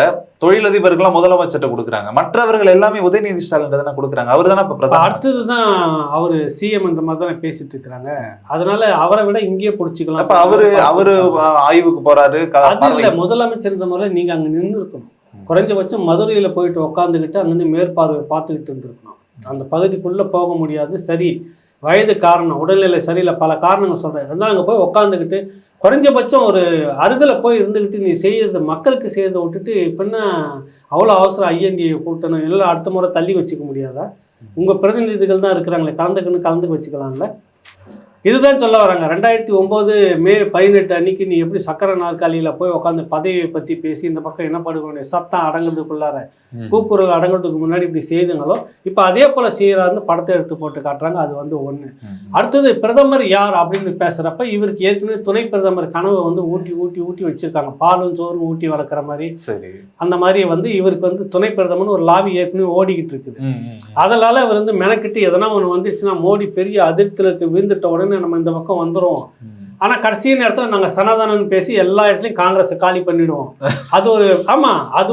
தொழிலதிபர்கள்லாம் முதலமைச்சர்கிட்ட கொடுக்குறாங்க, மற்றவர்கள் எல்லாமே உதயநிதி ஸ்டாலின் தானே கொடுக்குறாங்க. அவர் தானே இப்ப பிரதமர். அடுத்ததுதான் அவரு சிஎம் என்ற மாதிரி தானே பேசிட்டு இருக்கிறாங்க. அதனால அவரை விட இங்கேயே பிடிச்சிக்கலாம். அப்ப அவரு ஆய்வுக்கு போறாரு. அது இல்ல, முதலமைச்சர் முறை நீங்க அங்க நின்று இருக்கணும். குறைஞ்சபட்சம் மதுரையில போயிட்டு உட்காந்துக்கிட்டு அங்கிருந்து மேற்பார்வை பார்த்துக்கிட்டு இருந்திருக்கணும். அந்த பகுதிக்குள்ள போக முடியாது. சரி, வயது காரணம், உடல்நிலை சரியில்லை, பல காரணங்கள் சொல்றேன். இருந்தாலும் அங்கே போய் உட்காந்துக்கிட்டு குறைஞ்சபட்சம் ஒரு அருகில் போய் இருந்துக்கிட்டு நீ செய்யறது, மக்களுக்கு செய்யறதை விட்டுட்டு இப்பன்னா அவ்வளோ அவசரம் ஐஎன்டிஏ கூட்டணும் எல்லாம் அடுத்த முறை தள்ளி வச்சுக்க முடியாதா? உங்கள் பிரதிநிதிகள் தான் இருக்கிறாங்களே, கலந்துக்க வச்சுக்கலாம்ல. இதுதான் சொல்ல வராங்க. 2009 மே 18 அன்னைக்கு நீ எப்படி சக்கர நாற்காலியில் போய் உட்காந்து பதவியை பற்றி பேசி இந்த பக்கம் என்ன படுகொண்டே சத்தம் அடங்குறதுக்குள்ளார கூக்குரல் அடங்குறதுக்கு முன்னாடி இப்படி செய்துங்களோ இப்போ அதே போல் செய்கிறாருன்னு படத்தை எடுத்து போட்டு காட்டுறாங்க. அது வந்து ஒன்று. அடுத்தது பிரதமர் யார் அப்படின்னு பேசுகிறப்ப இவருக்கு ஏற்கனவே துணை பிரதமர் கனவை வந்து ஊட்டி ஊட்டி ஊட்டி வச்சுருக்காங்க. பாலும் சோறும் ஊட்டி வளர்க்குற மாதிரி. சரி. அந்த மாதிரி வந்து இவருக்கு வந்து துணை பிரதமர்னு ஒரு லாபி ஏற்கனவே ஓடிக்கிட்டு இருக்குது. அதனால் இவர் வந்து மெனக்கிட்டு எதனா ஒன்று வந்துச்சுன்னா மோடி பெரிய அதிருப்திக்கு விழுந்துட்ட உடனே நம்ம இந்த பக்கம் வந்துடும். ஆனால் கடைசி நேரத்தில் நாங்கள் சனாதனன்னு பேசி எல்லா இடத்துலையும் காங்கிரஸை காலி பண்ணிடுவோம். அது ஒரு ஆமாம் அது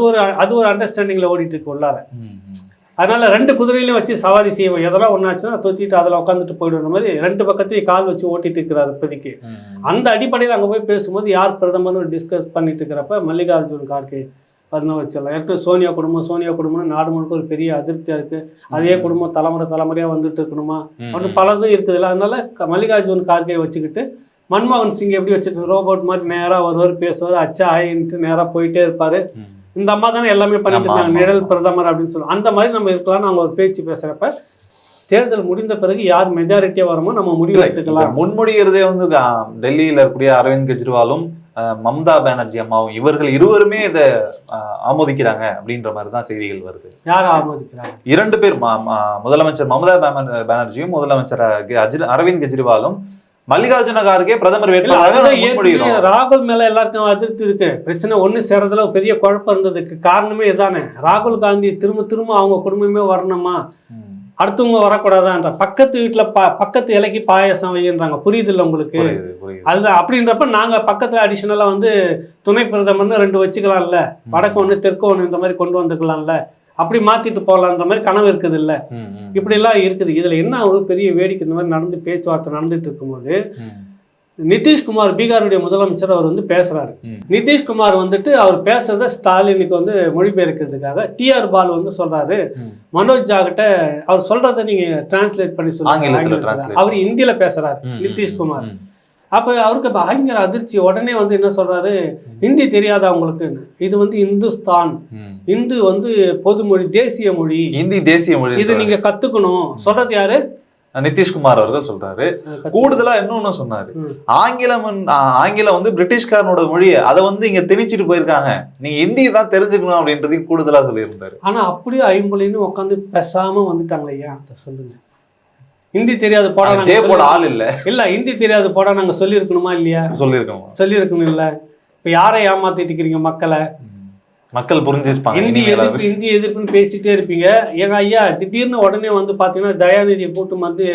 ஒரு அண்டர்ஸ்டாண்டிங்கில் ஓடிட்டு இருக்கு உள்ளார. அதனால 2 குதிரையிலையும் வச்சு சவாரி செய்வோம். எதெல்லாம் ஒன்றாச்சுன்னா தொத்திட்டு அதில் உட்காந்துட்டு போயிடுற மாதிரி 2 பக்கத்தையும் கால் வச்சு ஓட்டிட்டு இருக்கிறார் இப்போதைக்கு. அந்த அடிப்படையில் அங்கே போய் பேசும்போது யார் பிரதமர்னு டிஸ்கஸ் பண்ணிட்டு இருக்கிறப்ப மல்லிகார்ஜுன் கார்கே பதினோ வச்சிடலாம். ஏற்கனவே சோனியா குடும்பம்னு நாடு முழுக்க ஒரு பெரிய அதிருப்தியாக இருக்குது. அதே குடும்பம் தலைமுறையாக வந்துட்டு இருக்கணுமா அப்படின்னு பலதும் இருக்குதுல்ல. அதனால மல்லிகார்ஜுன் கார்கே வச்சுக்கிட்டு மன்மோகன் சிங் எப்படி வச்சுட்டு ரோபோட் மாதிரி நேராக வருவார், பேசுவார், அச்சா ஆயின்ட்டு நேராக போயிட்டே இருப்பார். இந்த அம்மா தானே எல்லாமே பண்ணிட்டு இருக்காங்க, நிழல் பிரதமர் அப்படின்னு சொல்லுவோம். அந்த மாதிரி நம்ம இருக்கலாம்னு அவங்க ஒரு பேச்சு பேசுகிறப்ப தேர்தல் முடிந்த பிறகு யார் மெஜாரிட்டியாக வருமோ நம்ம முடிவு எடுத்துக்கலாம். முன்மொழிகிறதே வந்து டெல்லியில் இருக்கக்கூடிய அரவிந்த் கெஜ்ரிவாலும் மம்தா பானர்ஜி அம்மாவும் இவர்கள் இருவருமே இதை ஆமோதிக்கிறாங்க அப்படின்ற மாதிரி தான் செய்திகள் வருது. யார் ஆமோதிக்கிறாங்க? 2 பேர், முதலமைச்சர் மம்தா பானர்ஜியும் முதலமைச்சர் அரவிந்த் கெஜ்ரிவாலும் மல்லிகார்ஜுன கார்கே பிரதமர் வேட்பாளராக. ராகுல் மேல எல்லாருக்கும் அதிருப்தி இருக்கு. பிரச்சனை ஒண்ணு சேரதுல பெரிய குழப்பம் இருந்ததுக்கு காரணமே இதானே. ராகுல் காந்தி திரும்ப அவங்க குடும்பமே வரணுமா, அடுத்தவங்க வரக்கூடாதான்ற பக்கத்து வீட்டுல பக்கத்து இலைக்கு பாயசம் வைன்றாங்க. புரியுது இல்லை உங்களுக்கு? அதுதான். அப்படின்றப்ப நாங்க பக்கத்துல அடிஷனலா வந்து துணை பிரதமர்னு 2 வச்சுக்கலாம்ல, வடக்கு 1 தெற்கு 1 இந்த மாதிரி கொண்டு வந்துக்கலாம்ல, அப்படி மாத்திட்டு போகலான்ற மாதிரி கனவு இருக்குது இல்லை. இப்படி எல்லாம் இருக்குது. இதுல என்ன ஒரு பெரிய வேடிக்கை, இந்த மாதிரி பேச்சுவார்த்தை நடந்துட்டு இருக்கும்போது நிதிஷ்குமார் பீகாருடைய முதலமைச்சர் அவர் வந்து பேசுறாரு. நிதிஷ்குமார் வந்துட்டு அவர் பேசுறத ஸ்டாலினுக்கு வந்து மொழிபெயர்க்கிறதுக்காக டிஆர் பால் வந்து சொல்றாரு, மனோஜ் ஜா கிட்ட அவர் சொல்றதை நீங்க டிரான்ஸ்லேட் பண்ணி சொல்லுங்க. அவர் ஹிந்தியில பேசுறாரு நிதிஷ்குமார். அப்போ அவருக்கு பயங்கர அதிர்ச்சி. உடனே வந்து என்ன சொல்றாரு, ஹிந்தி தெரியாதா உங்களுக்கு? இது வந்து இந்துஸ்தான், இந்து வந்து பொதுமொழி, தேசிய மொழி, ஹிந்தி தேசிய மொழி, இது நீங்க கத்துக்கணும். சொல்றது யாரு? நிதிஷ்குமார் அவர்கள் சொல்றாரு. கூடுதலா இன்னொன்னு சொன்னாரு, ஆங்கிலம் வந்து பிரிட்டிஷ்காரனோட மொழி, அதை வந்து இங்க திணிச்சிட்டு போயிருக்காங்க, நீங்க ஹிந்தி தான் தெரிஞ்சுக்கணும் அப்படின்றதையும் கூடுதலா சொல்லியிருந்தாரு. ஆனா அப்படியே ஐம்பொழின்னு உட்காந்து பேசாம வந்துட்டாங்களே, ஏன் சொல்லுங்க? ஹிந்தி தெரியாது போட ஆள் இல்ல ஹிந்தி தெரியாது போட நாங்க சொல்லியிருக்கணுமா இல்லையா? சொல்லியிருக்கணும் இல்ல. இப்ப யாரை ஏமாத்திட்டு இருக்கிறீங்க மக்களை? மக்கள் புரிஞ்சிருப்பாங்க. ஹிந்தி எதிர்ப்புன்னு பேசிட்டே இருப்பீங்க. எங்க ஐயா திடீர்னு உடனே வந்து பாத்தீங்கன்னா தயாநிதியை கூட்டு வந்து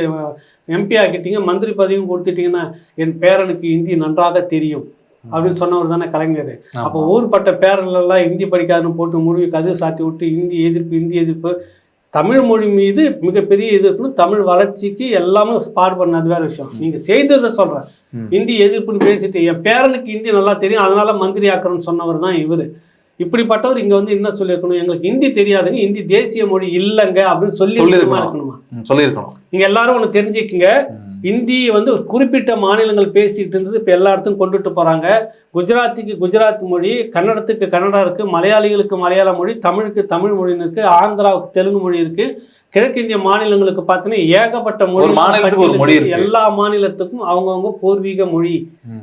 எம்பி ஆக்கிட்டீங்க, மந்திரி பதவியும் கொடுத்துட்டீங்கன்னா என் பேரனுக்கு ஹிந்தி நன்றாக தெரியும் அப்படின்னு சொன்னவர் தானே கலைஞர். அப்போ ஊர்பட்ட பேரன்லாம் ஹிந்தி படிக்காதுன்னு போட்டு முடிவு கது சாத்தி விட்டு ஹிந்தி எதிர்ப்பு தமிழ் மொழி மீது மிகப்பெரிய எதிர்ப்புன்னு தமிழ் வளர்ச்சிக்கு எல்லாமே ஸ்பாட் பண்ணது வேற விஷயம். நீங்க செய்ததை சொல்றேன், ஹிந்தி எதிர்ப்புன்னு பேசிட்டு என் பேரனுக்கு ஹிந்தி நல்லா தெரியும் அதனால மந்திரி ஆக்கிறன்னு சொன்னவர் தான் இவரு. இப்படிப்பட்டவர் இங்க வந்து என்ன சொல்லியிருக்கணும், எங்களுக்கு ஹிந்தி தெரியாதுங்க, ஹிந்தி தேசிய மொழி இல்லைங்க அப்படின்னு சொல்லணுமா? சொல்லியிருக்கணும். நீங்க எல்லாரும் ஒண்ணு தெரிஞ்சுக்குங்க, ஹிந்தி வந்து ஒரு குறிப்பிட்ட மாநிலங்கள் பேசிட்டு இருந்தது இப்போ எல்லா இடத்துக்கும் கொண்டுட்டு போறாங்க. குஜராத்துக்கு குஜராத் மொழி, கன்னடத்துக்கு கன்னடா இருக்கு, மலையாளிகளுக்கு மலையாள மொழி, தமிழுக்கு தமிழ் மொழின்னு இருக்கு, ஆந்திராவுக்கு தெலுங்கு மொழி இருக்கு, கிழக்கிந்திய மாநிலங்களுக்கு பார்த்தீங்கன்னா ஏகப்பட்ட மொழி. எல்லா மாநிலத்துக்கும் அவங்கவுங்க பூர்வீக மொழி,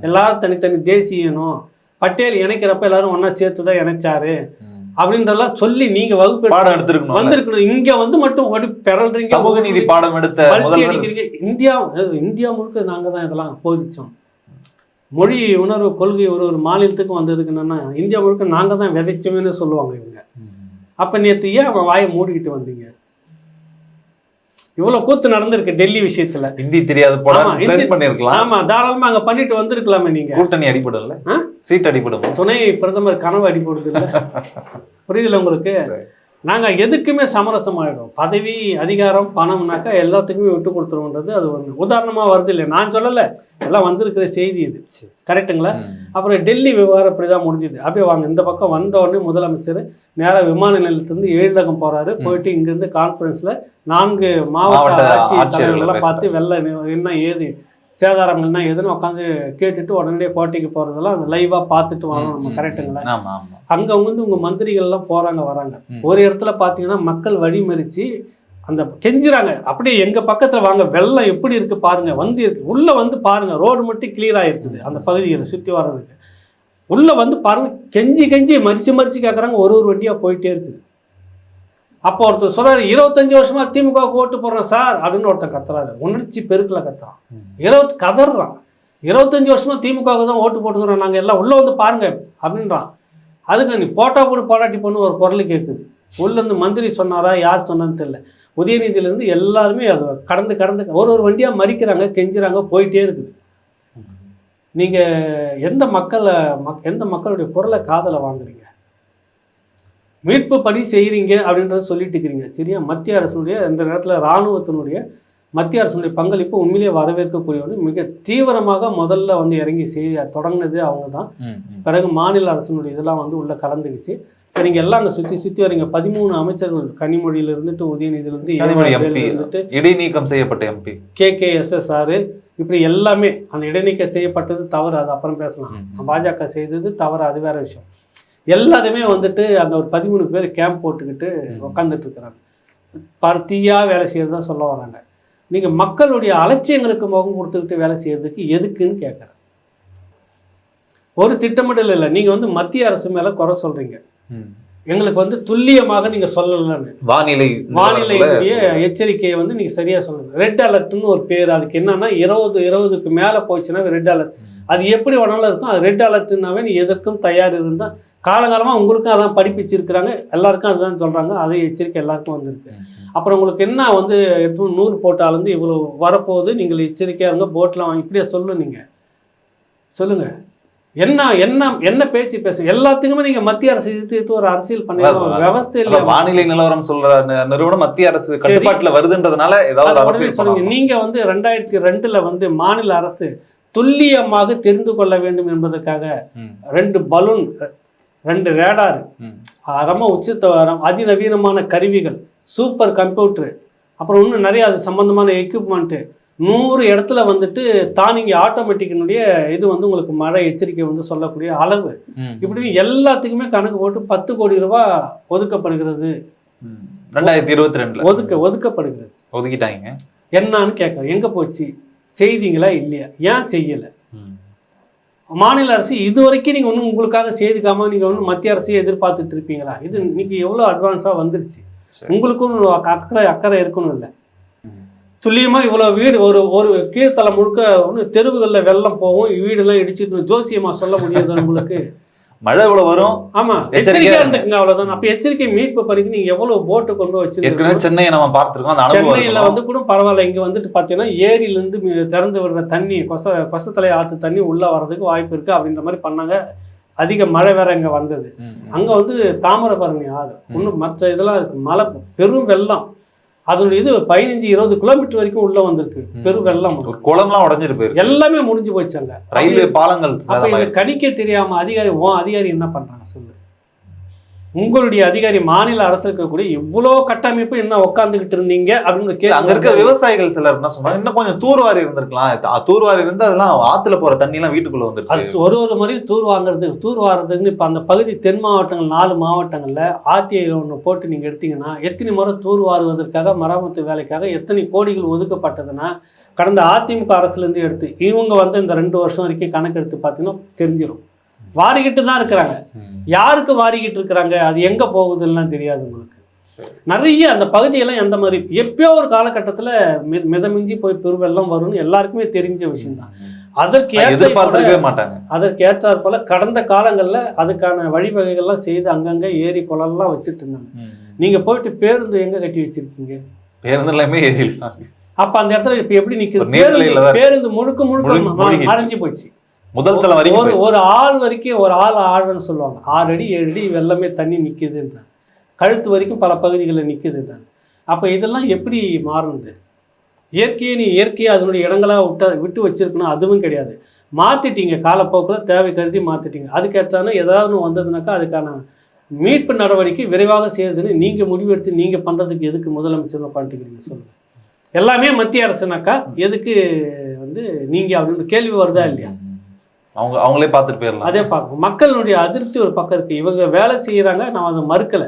எல்லாரும் தனித்தனி தேசியனும். பட்டேல் இணைக்கிறப்ப எல்லாரும் ஒன்னா சேர்த்துதான் இணைச்சாரு அப்படின்றதெல்லாம் சொல்லி நீங்க வகுப்பு பாடம் எடுத்துருக்கணும் வந்திருக்கணும். இங்க வந்து மட்டும் பெறல்றீங்க, சமூக நீதி பாடம் எடுத்த இந்தியா முழுக்க நாங்க தான் இதெல்லாம் போதிச்சோம். மொழி உணர்வு கொள்கை ஒரு மாநிலத்துக்கும் வந்ததுக்கு என்னன்னா இந்தியா முழுக்க நாங்க தான் விதைச்சோம்னு சொல்லுவாங்க இவங்க. அப்ப நேற்று ஏன் அவன் வாயை மூடிக்கிட்டு வந்தீங்க? இவ்வளவு கூத்து நடந்திருக்கு டெல்லி விஷயத்துல. ஹிந்தி தெரியாது பண்ணிருக்கலாம். ஆமா, தாராளமா அங்க பண்ணிட்டு வந்திருக்கலாமே. நீங்க கூட்டணி அடிபடல, சீட் அடிபடும், துணை பிரதமர் கனவு அடிபடுது இல்ல? புரியுதுல உங்களுக்கு? நாங்க எதுக்குமே சமரசம் ஆயிடும். பதவி அதிகாரம் பணம்னாக்கா எல்லாத்துக்குமே விட்டு கொடுத்துருவோன்றது அது ஒன்று உதாரணமா வருது இல்லை, நான் சொல்லலை, எல்லாம் வந்திருக்கிற செய்தி இது. கரெக்டுங்களா? அப்புறம் டெல்லி விவகாரம் இப்படிதான் முடிஞ்சுது. அப்படியே வாங்க இந்த பக்கம் வந்த உடனே முதலமைச்சர் நேராக விமான நிலையத்திலிருந்து எழிலகம் போறாரு. போயிட்டு இங்கிருந்து கான்ஃபரன்ஸ்ல 4 மாவட்ட ஆட்சியர்களெல்லாம் பார்த்து வெள்ள என்ன ஏது சேதாரங்கள்னா எதுன்னு உட்காந்து கேட்டுட்டு உடனடியே போட்டிக்கு போறதெல்லாம் அந்த லைவா பார்த்துட்டு வரணும் நம்ம. கரெக்டுங்களா? அங்க வந்து உங்க மந்திரிகள் எல்லாம் போறாங்க வராங்க. ஒரு இடத்துல பாத்தீங்கன்னா மக்கள் வழிமறிச்சு அந்த கெஞ்சுறாங்க, அப்படியே எங்க பக்கத்துல வாங்க, வெள்ளம் எப்படி இருக்கு பாருங்க, வந்து இருக்கு உள்ள வந்து பாருங்க, ரோடு மட்டும் கிளியர் ஆயிருக்குது அந்த பகுதியில் சுற்றி வர்றதுக்கு, உள்ள வந்து பாருங்க, கெஞ்சி கெஞ்சி மறிச்சு கேட்குறாங்க, ஒரு வண்டியா போயிட்டே இருக்குது. அப்போ ஒருத்தர் சொல்றாரு, 25 வருஷமா திமுக ஓட்டு போடுறேன் சார் அப்படின்னு ஒருத்தர் கத்துறாரு, உணர்ச்சி பெருக்கில் கத்துறான், கதறான். 25 வருஷமா திமுக தான் ஓட்டு போட்டுக்கிறோம் நாங்கள் எல்லாம், உள்ள வந்து பாருங்க அப்படின்றான். அதுக்கு நீ போட்டா போடு போராட்டி பண்ணு ஒரு குரல் கேட்குது. உள்ளேருந்து மந்திரி சொன்னாரா யார் சொன்னான்னு தெரியல, உதயநிதியிலேருந்து எல்லாருமே அது கடந்து ஒரு வண்டியாக மறிக்கிறாங்க, கெஞ்சுறாங்க, போயிட்டே இருக்குது. நீங்கள் எந்த மக்களுடைய குரலை காதலை வாங்குறீங்க? மீட்பு பணி செய்கிறீங்க அப்படின்றத சொல்லிட்டு இருக்கிறீங்க சரியா? மத்திய அரசுடைய இந்த நேரத்தில் இராணுவத்தினுடைய மத்திய அரசுடைய பங்களிப்பு உண்மையிலேயே வரவேற்கக்கூடிய ஒன்று. மிக தீவிரமாக முதல்ல வந்து இறங்கி செய்ய தொடங்கினது அவங்க தான். பிறகு மாநில அரசினுடைய இதெல்லாம் வந்து உள்ள கலந்துக்குச்சு. இப்போ நீங்கள் எல்லாம் அங்கே சுற்றி வரீங்க, 13 அமைச்சர்கள், கனிமொழியில இருந்துட்டு உதயநிதியிலிருந்து இடைநீக்கம் செய்யப்பட்ட எம்பி KKSSR இப்படி எல்லாமே அந்த இடைநீக்கம் செய்யப்பட்டது தவறு, அது அப்புறம் பேசலாம். பாஜக செய்தது தவறு, அது வேற விஷயம். எல்லாருமே வந்துட்டு அந்த ஒரு 13 பேர் கேம்ப் போட்டுக்கிட்டு உட்காந்துட்டு இருக்கிறாங்க, பருத்தியாக வேலை செய்யறதா சொல்ல வராங்க. நீங்கள் மக்களுடைய அலட்சியங்களுக்கு முகம் கொடுத்துக்கிட்டு வேலை செய்யறதுக்கு எதுக்குன்னு கேட்குறேன். ஒரு திட்டமிடல் இல்லை. நீங்கள் வந்து மத்திய அரசு மேலே குறை சொல்றீங்க, எங்களுக்கு வந்து துல்லியமாக நீங்கள் சொல்லலன்னு. வானிலையுடைய எச்சரிக்கையை வந்து நீங்கள் சரியாக சொல்லுங்க. ரெட் அலர்ட்னு ஒரு பேர், அதுக்கு என்னன்னா 20க்கு மேலே போச்சுன்னா ரெட் அலர்ட். அது எப்படி வேணாலும் இருக்கும், அது ரெட் அலர்ட்னாவே நீ எதற்கும் தயார் இருந்தால், காலகாலமாக உங்களுக்கும் அதான் படிப்பிச்சிருக்கிறாங்க, எல்லாருக்கும் அதுதான் சொல்கிறாங்க, அதே எச்சரிக்கை எல்லாருக்கும் வந்திருக்கு. அப்புறம் உங்களுக்கு என்ன வந்து 100 போட்டால் வந்து இவ்வளோ வரப்போகுது, நீங்கள் எச்சரிக்கையாக இருங்க, போட்லாம் வாங்கி இப்படியே சொல்லுங்கள். என்ன பேச்சு பேசுங்க? எல்லாத்துக்குமே நீங்க மத்திய அரசு எடுத்து ஒரு அரசியல் பண்ணலாம், விவசாய இல்ல. வானிலை நிலவரம் சொல்ற நிறுவனம் மத்திய அரசு கட்டுப்பாட்டுல வருதுன்றதுனால ஏதாவது அரசியல் சொல்லுங்க. நீங்க வந்து 2002 வந்து மாநில அரசு துல்லியமாக தெரிந்து கொள்ள வேண்டும் என்பதற்காக 2 பலூன், 2 ரேடார், ரொம்ப உச்சத்தரம் அதிநவீனமான கருவிகள், சூப்பர் கம்ப்யூட்டர், அப்புறம் இன்னும் நிறைய அது சம்பந்தமான எக்யூப்மெண்ட்டு, 100 இடத்துல வந்துட்டு தானிங்க ஆட்டோமேட்டிக்கினுடைய இது வந்து உங்களுக்கு மழை எச்சரிக்கை வந்து சொல்லக்கூடிய அளவு, இப்படி எல்லாத்துக்குமே கணக்கு போட்டு 10 கோடி ரூபாய் ஒதுக்கப்படுகிறது. 2022 ஒதுக்கப்படுகிறது. ஒதுக்கிட்டாங்க. என்னன்னு கேட்க, எங்க போச்சு, செய்தீங்களா இல்லையா, ஏன் செய்யல? மாநில அரசு இது வரைக்கும் நீங்க ஒன்றும் உங்களுக்காக செய்துக்காம நீங்க ஒன்றும் மத்திய அரசையே எதிர்பார்த்துட்டு இருப்பீங்களா? இது இன்னைக்கு எவ்வளோ அட்வான்ஸா வந்துருச்சு, உங்களுக்கும் அக்கறை இருக்கணும் இல்லை? துல்லியமா இவ்வளவு வீடு ஒரு கீழ்த்தலை முழுக்க ஒன்று தெருவுகளில் வெள்ளம் போகும், வீடெல்லாம் இடிச்சுட்டு ஜோசியமா சொல்ல முடியாது உங்களுக்கு? மழை இவ்வளவு வரும், ஆமா, எச்சரிக்கையா இருந்துக்குங்க, அவ்வளவுதான். அப்ப எச்சரிக்கை மீட்பு பணிக்கு நீங்க எவ்வளவு போட்டு கொண்டு வச்சிருக்கீங்க? சென்னையை நம்ம பார்த்திருக்கோம், சென்னையில வந்து கூட பரவாயில்ல. இங்க வந்துட்டு பாத்தீங்கன்னா ஏரியில இருந்து திறந்து விடுற தண்ணி, கொசத்தலை ஆத்து தண்ணி உள்ள வர்றதுக்கு வாய்ப்பு இருக்கு அப்படின்ற மாதிரி பண்ணாங்க. அதிக மழை வேற இங்க வந்தது. அங்க வந்து தாமிரபரணி ஆறு, ஒன்றும் மற்ற இதெல்லாம் இருக்கு, மழை பெரும் வெள்ளம், அதனுடைய இது 15-20 கிலோமீட்டர் வரைக்கும் உள்ள வந்திருக்கு, பெரும் வெள்ளம், குளம்லாம் உடஞ்சிருக்கு, எல்லாமே முடிஞ்சு போயிடுச்சாங்க. ரயில்வே பாலங்கள். அப்ப இதை கணிக்க தெரியாம அதிகாரி என்ன பண்றாங்க சொல்லு? உங்களுடைய அதிகாரி மாநில அரசு இருக்கக்கூடிய இவ்வளோ கட்டமைப்பு என்ன உட்காந்துக்கிட்டு இருந்தீங்க அப்படின்னு அங்க இருக்க விவசாயிகள் சிலர் என்ன சொன்னாங்க, இன்னும் கொஞ்சம் தூர்வாரி இருந்திருக்கலாம், தூர்வாரி இருந்து அதெல்லாம் ஆத்துல போற தண்ணி எல்லாம் வீட்டுக்குள்ள வந்துருக்கு. அது ஒரு முறையும் தூர்வாரதுன்னு இப்ப அந்த பகுதி தென் மாவட்டங்கள் 4 மாவட்டங்கள்ல RTI ஒன்று போட்டு நீங்க எடுத்தீங்கன்னா எத்தனை முறை தூர்வாருவதற்காக மராமத்து வேலைக்காக எத்தனை கோடிகள் ஒதுக்கப்பட்டதுன்னா கடந்த அதிமுக அரசுல இருந்து எடுத்து இவங்க வந்து இந்த 2 வருஷம் வரைக்கும் கணக்கு எடுத்து பார்த்தீங்கன்னா தெரிஞ்சிடும். வாரிக்கிட்டு தான் இருக்கிறாங்க. யாருக்கு வாரிக்கிட்டு இருக்கிறாங்க, அது எங்க போகுதுன்னு தெரியாது உங்களுக்கு. நிறைய அந்த பகுதியெல்லாம் எந்த மாதிரி எப்பயோ ஒரு காலகட்டத்தில் மிதமிஞ்சி போய் பெருவெல்லாம் வரும்னு எல்லாருக்குமே தெரிஞ்ச விஷயம் தான். அதற்கு ஏற்றாற் போல கடந்த காலங்களில் அதுக்கான வழிவகைகள்லாம் செய்து அங்கங்கே ஏரி குளம்லாம் வச்சுட்டு இருந்தாங்க. நீங்க போயிட்டு பேருந்து எங்க கட்டி வச்சிருக்கீங்க? பேருந்துலையுமே ஏரி. அப்ப அந்த இடத்துல இப்ப எப்படி நிக்குது? பேருந்து முழுக்க மறைஞ்சு போச்சு. முதல் தலை வரைக்கும் ஒரு ஆள் வரைக்கும், ஒரு ஆள் ஆழன்னு சொல்லுவாங்க, 6 அடி 7 அடி வெள்ளமே தண்ணி நிற்குதுன்றாங்க, கழுத்து வரைக்கும் பல பகுதிகளில் நிற்குதுன்றாங்க. அப்போ இதெல்லாம் எப்படி மாறுனது? இயற்கையை அதனுடைய இடங்களாக விட்டு வச்சிருக்கணும், அதுவும் கிடையாது. மாற்றிட்டீங்க, காலப்போக்கில் தேவை கருதி மாற்றிட்டீங்க. அதுக்கேற்றான ஏதாவது வந்ததுனாக்கா அதுக்கான மீட்பு நடவடிக்கை விரைவாக செய்யறதுன்னு நீங்கள் முடிவெடுத்து நீங்கள் பண்ணுறதுக்கு எதுக்கு முதலமைச்சர் பண்ணிட்டுக்கிறீங்க சொல்லுங்கள்? எல்லாமே மத்திய அரசுனாக்கா எதுக்கு வந்து நீங்கள் அப்படின்னு கேள்வி வருதா இல்லையா? அவங்களே பார்த்துட்டு போயிடலாம். அதே பார்க்கணும். மக்களுடைய அதிருப்தி ஒரு பக்கம் இருக்கு. இவங்க வேலை செய்யறாங்க, நான் அதை மறுக்கலை.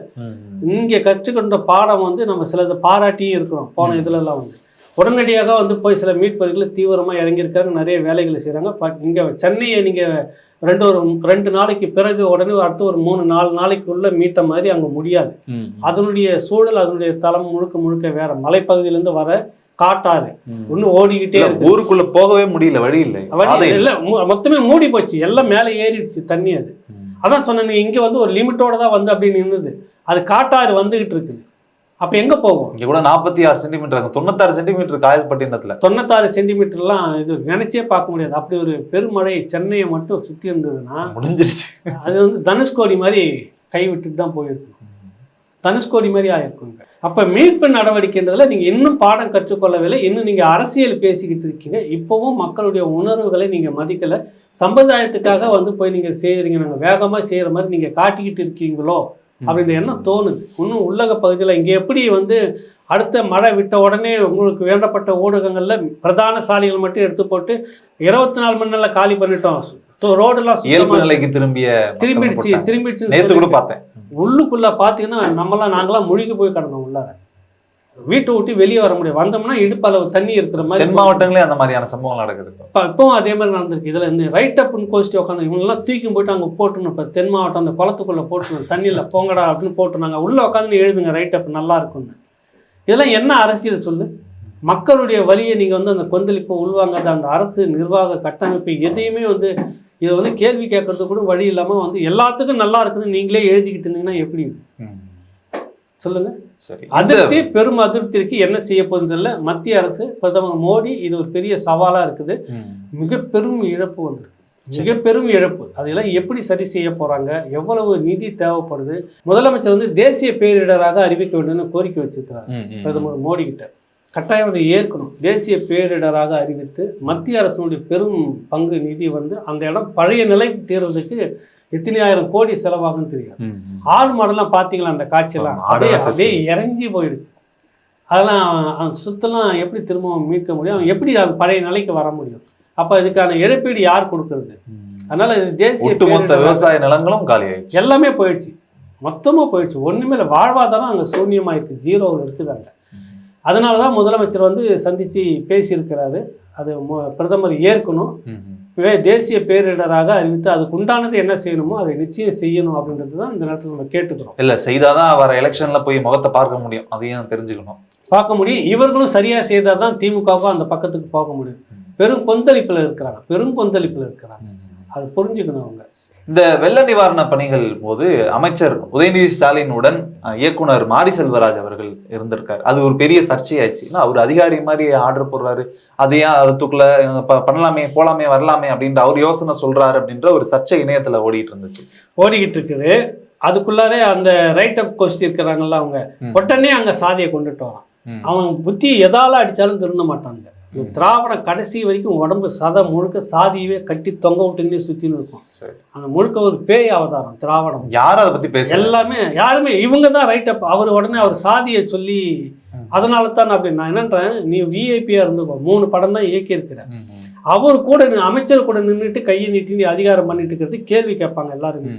இங்கே கற்றுக்கொண்ட பாடம் வந்து நம்ம சிலது பாராட்டியும் இருக்கிறோம் போன இதுலலாம் வந்து உடனடியாக வந்து போய் சில மீட்பர்களில் தீவிரமாக இறங்கியிருக்காங்க, நிறைய வேலைகளை செய்கிறாங்க. பட் இங்கே சென்னையை நீங்கள் 2 நாளைக்கு பிறகு உடனே அடுத்து ஒரு 3-4 நாளைக்குள்ளே மீட்ட மாதிரி அங்கே முடியாது. அதனுடைய சூழல், அதனுடைய தளம் முழுக்க வேற. மலைப்பகுதியிலேருந்து வர காட்டாறு ஒன்றும் ஓடிக்கிட்டே இருக்கு. ஊருக்குள்ள போகவே முடியல, வழி இல்லை. இல்லை, மொத்தமே மூடி போச்சு, எல்லாம் மேலே ஏறிடுச்சு தண்ணி. அது அதான் சொன்னேன், இங்கே வந்து ஒரு லிமிட்டோட தான் வந்து அப்படி நின்றுது. அது காட்டாறு வந்துகிட்டு இருக்குது. அப்போ எங்கே போகும்? இங்கே கூட 46 சென்டிமீட்டர், 96 சென்டிமீட்டர் காயல்பட்டினத்தில் 96 சென்டிமீட்டர்லாம் இது நினைச்சே பார்க்க முடியாது. அப்படி ஒரு பெருமழை சென்னையை மட்டும் சுற்றி இருந்ததுன்னா முடிஞ்சிருச்சு. அது வந்து தனுஷ்கோடி மாதிரி கைவிட்டுட்டு தான் போயிருக்கும், தனுஷ்கோடி மாதிரி ஆயிருக்குங்க. அப்போ மீட்பு நடவடிக்கைன்றதுல நீங்கள் இன்னும் பாடம் கற்றுக்கொள்ளவில்லை, இன்னும் நீங்கள் அரசியல் பேசிக்கிட்டு இருக்கீங்க. இப்போவும் மக்களுடைய உணர்வுகளை நீங்கள் மதிக்கலை. சம்பிரதாயத்துக்காக வந்து போய் நீங்கள் செய்கிறீங்க, நாங்கள் வேகமாக செய்கிற மாதிரி நீங்கள் காட்டிக்கிட்டு இருக்கீங்களோ அப்படின்ற எண்ணம் தோணுது. இன்னும் உள்ளக பகுதியில் இங்கே எப்படி வந்து அடுத்த மழை விட்ட உடனே உங்களுக்கு வேண்டப்பட்ட ஊடகங்களில் பிரதான சாலைகள் மட்டும் எடுத்து போட்டு 24 மணி நேரம் காலி பண்ணிட்டோம், ரோடெல்லாம் இயல்பு நிலைக்கு திரும்பிடுச்சு நேற்று கூட பார்த்தேன். உள்ளுக்குள்ள பார்த்தீங்கன்னா நாங்களாம் முழுகி போய் கிடந்தோம் உள்ளார, வீட்டை விட்டு வெளியே வர முடியாது. வந்தோம்னா இடுப்பளவு தண்ணி இருக்கிற மாதிரி. தென் மாவட்டங்களே அந்த மாதிரியான சம்பவம் நடக்குது. இப்பவும் அதே மாதிரி நடந்திருக்கு. இதில் இந்த ரைட் அப்னு கோஷ்டி உட்காந்து இவங்கெல்லாம் தூக்கி போயிட்டு அங்கே போட்டுணும். இப்போ தென் மாவட்டம் அந்த குளத்துக்குள்ளே போட்டுணும், தண்ணியில் போங்கடா அப்படின்னு போட்டுனாங்க. உள்ளே உட்காந்து எழுதுங்க ரைட் அப் நல்லா இருக்குன்னு. இதெல்லாம் என்ன அரசியல் சொல்லு? மக்களுடைய வழியை நீங்கள் வந்து அந்த கொந்தளிப்பை உள்வாங்காத அந்த அரசு நிர்வாக கட்டமைப்பு எதையுமே வந்து இதை வந்து கேள்வி கேட்கறது கூட வழி இல்லாமல் வந்து எல்லாத்துக்கும் நல்லா இருக்குதுன்னு நீங்களே எழுதிக்கிட்டு இருந்தீங்கன்னா எப்படி சொல்லுங்க? சரி, அதிருப்தி, பெரும் அதிருப்திக்கு என்ன செய்ய போகுதுன்னு மத்திய அரசு, பிரதமர் மோடி, இது ஒரு பெரிய சவாலாக இருக்குது. மிக பெரும் இழப்பு வந்திருக்கு, மிக பெரும் இழப்பு. அதெல்லாம் எப்படி சரி செய்ய போறாங்க, எவ்வளவு நிதி தேவைப்படுது? முதலமைச்சர் வந்து தேசிய பேரிடராக அறிவிக்க வேண்டும்னு கோரிக்கை வச்சிருக்கிறார் பிரதமர் மோடி கிட்ட. கட்டாயம் அதை ஏற்கணும். தேசிய பேரிடராக அறிவித்து மத்திய அரசுடைய பெரும் பங்கு நிதி வந்து அந்த இடம் பழைய நிலைக்கு தீர்றதுக்கு எத்தனை ஆயிரம் கோடி செலவாகுன்னு தெரியாது. ஆடு மாடெல்லாம் பார்த்தீங்களா அந்த காட்சியெல்லாம் அப்படியே இறங்கி போயிடுது. அதெல்லாம் சுத்தலாம் எப்படி திரும்ப மீட்க முடியும்? எப்படி அது பழைய நிலைக்கு வர முடியும்? அப்போ இதுக்கான இழப்பீடு யார் கொடுக்கறது? அதனால இது தேசிய விவசாய நிலங்களும் காலியாயிடுச்சு, எல்லாமே போயிடுச்சு, மொத்தமாக போயிடுச்சு. ஒன்றுமே இல்லை, வாழ்வாதாரம் அங்கே சூன்யமாக இருக்குது, ஜீரோவில் இருக்குது அங்கே. அதனால தான் முதலமைச்சர் வந்து சந்தித்து பேசியிருக்கிறாரு. அது பிரதமர் ஏற்கணும். தேசிய பேரிடராக அறிவித்து அதுக்கு உண்டானது என்ன செய்யணுமோ அதை நிச்சயம் செய்யணும் அப்படின்றது தான் இந்த நேரத்தில் நம்ம கேட்டுக்கிறோம். இல்லை, செய்தாதான் அவர் எலெக்ஷனில் போய் முகத்தை பார்க்க முடியும், அதையும் தெரிஞ்சுக்கணும், பார்க்க முடியும். இவர்களும் சரியாக செய்தால் தான் திமுகவுக்கும் அந்த பக்கத்துக்கு பார்க்க முடியும். பெரும் கொந்தளிப்பில் இருக்கிறாங்க, அது புரிஞ்சுக்கணும் அவங்க. இந்த வெள்ள நிவாரண பணிகள் போது அமைச்சர் உதயநிதி ஸ்டாலினுடன் இயக்குனர் மாரி செல்வராஜ் அவர்கள் இருந்திருக்காரு. அது ஒரு பெரிய சர்ச்சையாச்சு. அவர் அதிகாரி மாதிரி ஆர்டர் போடுறாரு, அதையா அதுக்குள்ள பண்ணலாமே, போலாமே, வரலாமே அப்படின்ற அவர் யோசனை சொல்றாரு அப்படின்ற ஒரு சர்ச்சை இணையத்துல ஓடிக்கிட்டு இருக்குது. அதுக்குள்ளாரே அந்த ரைட் அப் கோஷ்டி இருக்கிறாங்கல்ல, அவங்க உடனே அங்க சாதியை கொண்டுட்டு வரான். அவன் புத்தி எதால அடிச்சாலும் திருந்த மாட்டாங்க. இந்த திராவிடம் கடைசி வரைக்கும் உடம்பு சதை முழுக்க சாதியவே கட்டி தொங்க விட்டுன்னே சுத்தின்னு இருக்கும். அந்த முழுக்க ஒரு பேய் அவதாரம் திராவிடம். யாரும் அதை பத்தி பேச யாருமே இவங்க தான் ரைட் அப். உடனே அவர் சாதியை சொல்லி அதனால தான் அப்படி நான் என்னன்றேன், நீ விஐபியா இருந்துக்கோ, 3 படம் தான் இயக்கி இருக்கிற. அவர் கூட அமைச்சர் கூட நின்றுட்டு கையை நீட்டி நீ அதிகாரம் பண்ணிட்டு இருக்கிறது கேள்வி கேட்பாங்க எல்லாருமே.